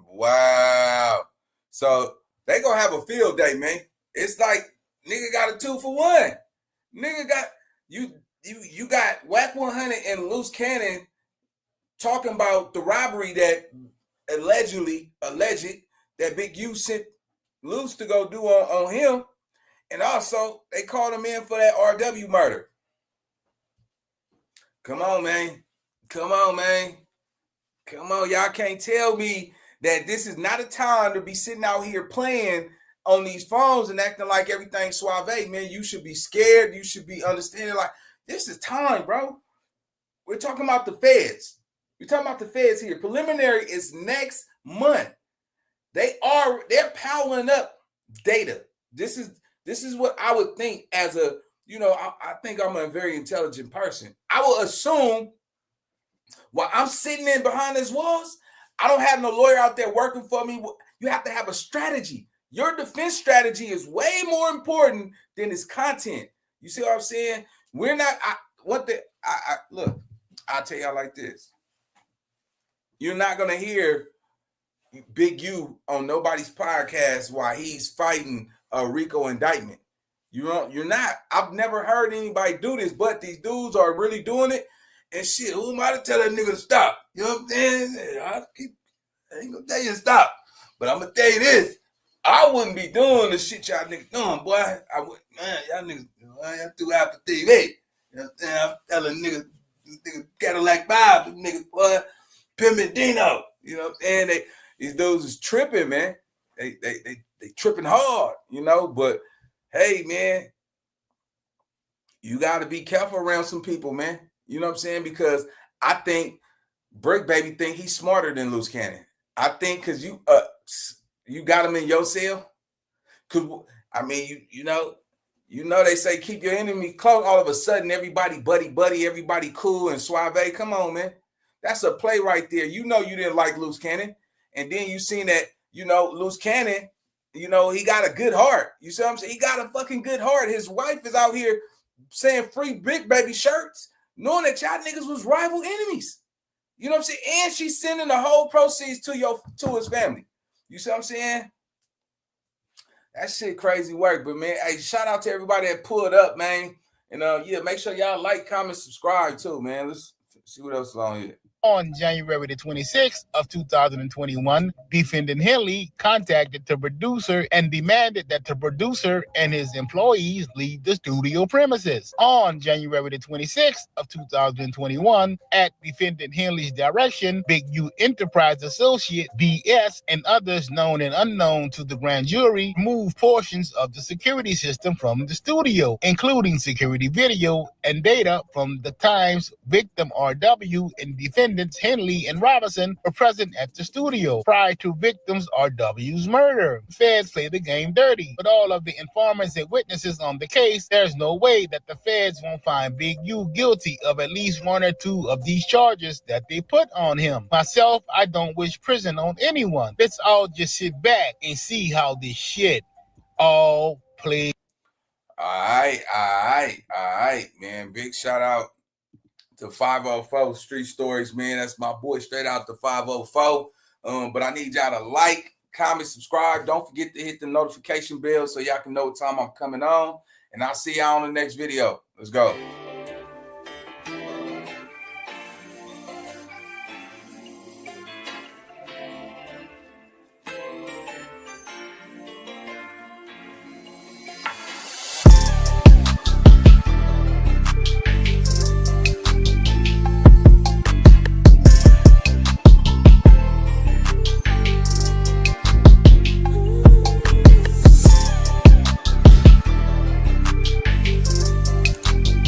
Wow. So they gonna have a field day, man. It's like nigga got a 2-for-1. Nigga got you got Wack 100 and Luce Canon talking about the robbery that alleged that Big U sent Luce to go do on him, and also they called him in for that RW murder. Come on, man. Come on, man. Come on. Y'all can't tell me that this is not a time to be sitting out here playing on these phones and acting like everything's suave, man. You should be scared. You should be understanding like this is time, bro. We're talking about the feds. We're talking about the feds here. Preliminary is next month. they're piling up data. This is what I would think as a, I think I'm a very intelligent person. I will assume while I'm sitting in behind these walls, I don't have no lawyer out there working for me. You have to have a strategy. Your defense strategy is way more important than its content. You see what I'm saying? We're not, look, I'll tell y'all like this. You're not going to hear Big U on nobody's podcast while he's fighting a RICO indictment. You're not. I've never heard anybody do this, but these dudes are really doing it. And shit, who am I to tell that nigga to stop? You know what I'm saying? I ain't gonna tell you to stop. But I'm gonna tell you this. I wouldn't be doing the shit y'all niggas doing, boy. I would, man, y'all niggas, y'all too after TV. You know what I'm saying? I'm telling niggas Cadillac Bob, niggas, boy, Pimpin' Dino. You know what I'm saying? These dudes is tripping, man. They tripping hard, but hey, man, you gotta be careful around some people, man. You know what I'm saying? Because I think Brick Baby think he's smarter than Luce Canon. I think because you got him in your cell. Cause I mean, you know they say keep your enemy close. All of a sudden, everybody buddy, everybody cool and suave. Come on, man. That's a play right there. You didn't like Luce Canon, and then you seen that Luce Canon. He got a good heart. You see what I'm saying? He got a fucking good heart. His wife is out here saying free Brick Baby shirts, knowing that y'all niggas was rival enemies. You know what I'm saying? And she's sending the whole proceeds to his family. You see what I'm saying? That shit crazy work. But man, hey, shout out to everybody that pulled up, man. And yeah, make sure y'all like, comment, subscribe too, man. Let's see what else is on here.
On January the 26th of 2021, defendant Henley contacted the producer and demanded that the producer and his employees leave the studio premises. On January the 26th of 2021, at defendant Henley's direction, Big U Enterprise associate BS and others known and unknown to the grand jury moved portions of the security system from the studio, including security video and data from the times victim RW and defendant Henley and Robinson were present at the studio prior to victims RW's murder. Feds play the game dirty. With all of the informants and witnesses on the case, there's no way that the feds won't find Big U guilty of at least one or two of these charges that they put on him. Myself, I don't wish prison on anyone. Let's all just sit back and see how this shit all plays.
All right, man. Big shout out to 504 Street Stories, man. That's my boy straight out to 504. But I need y'all to like, comment, subscribe. Don't forget to hit the notification bell so y'all can know what time I'm coming on. And I'll see y'all on the next video. Let's go.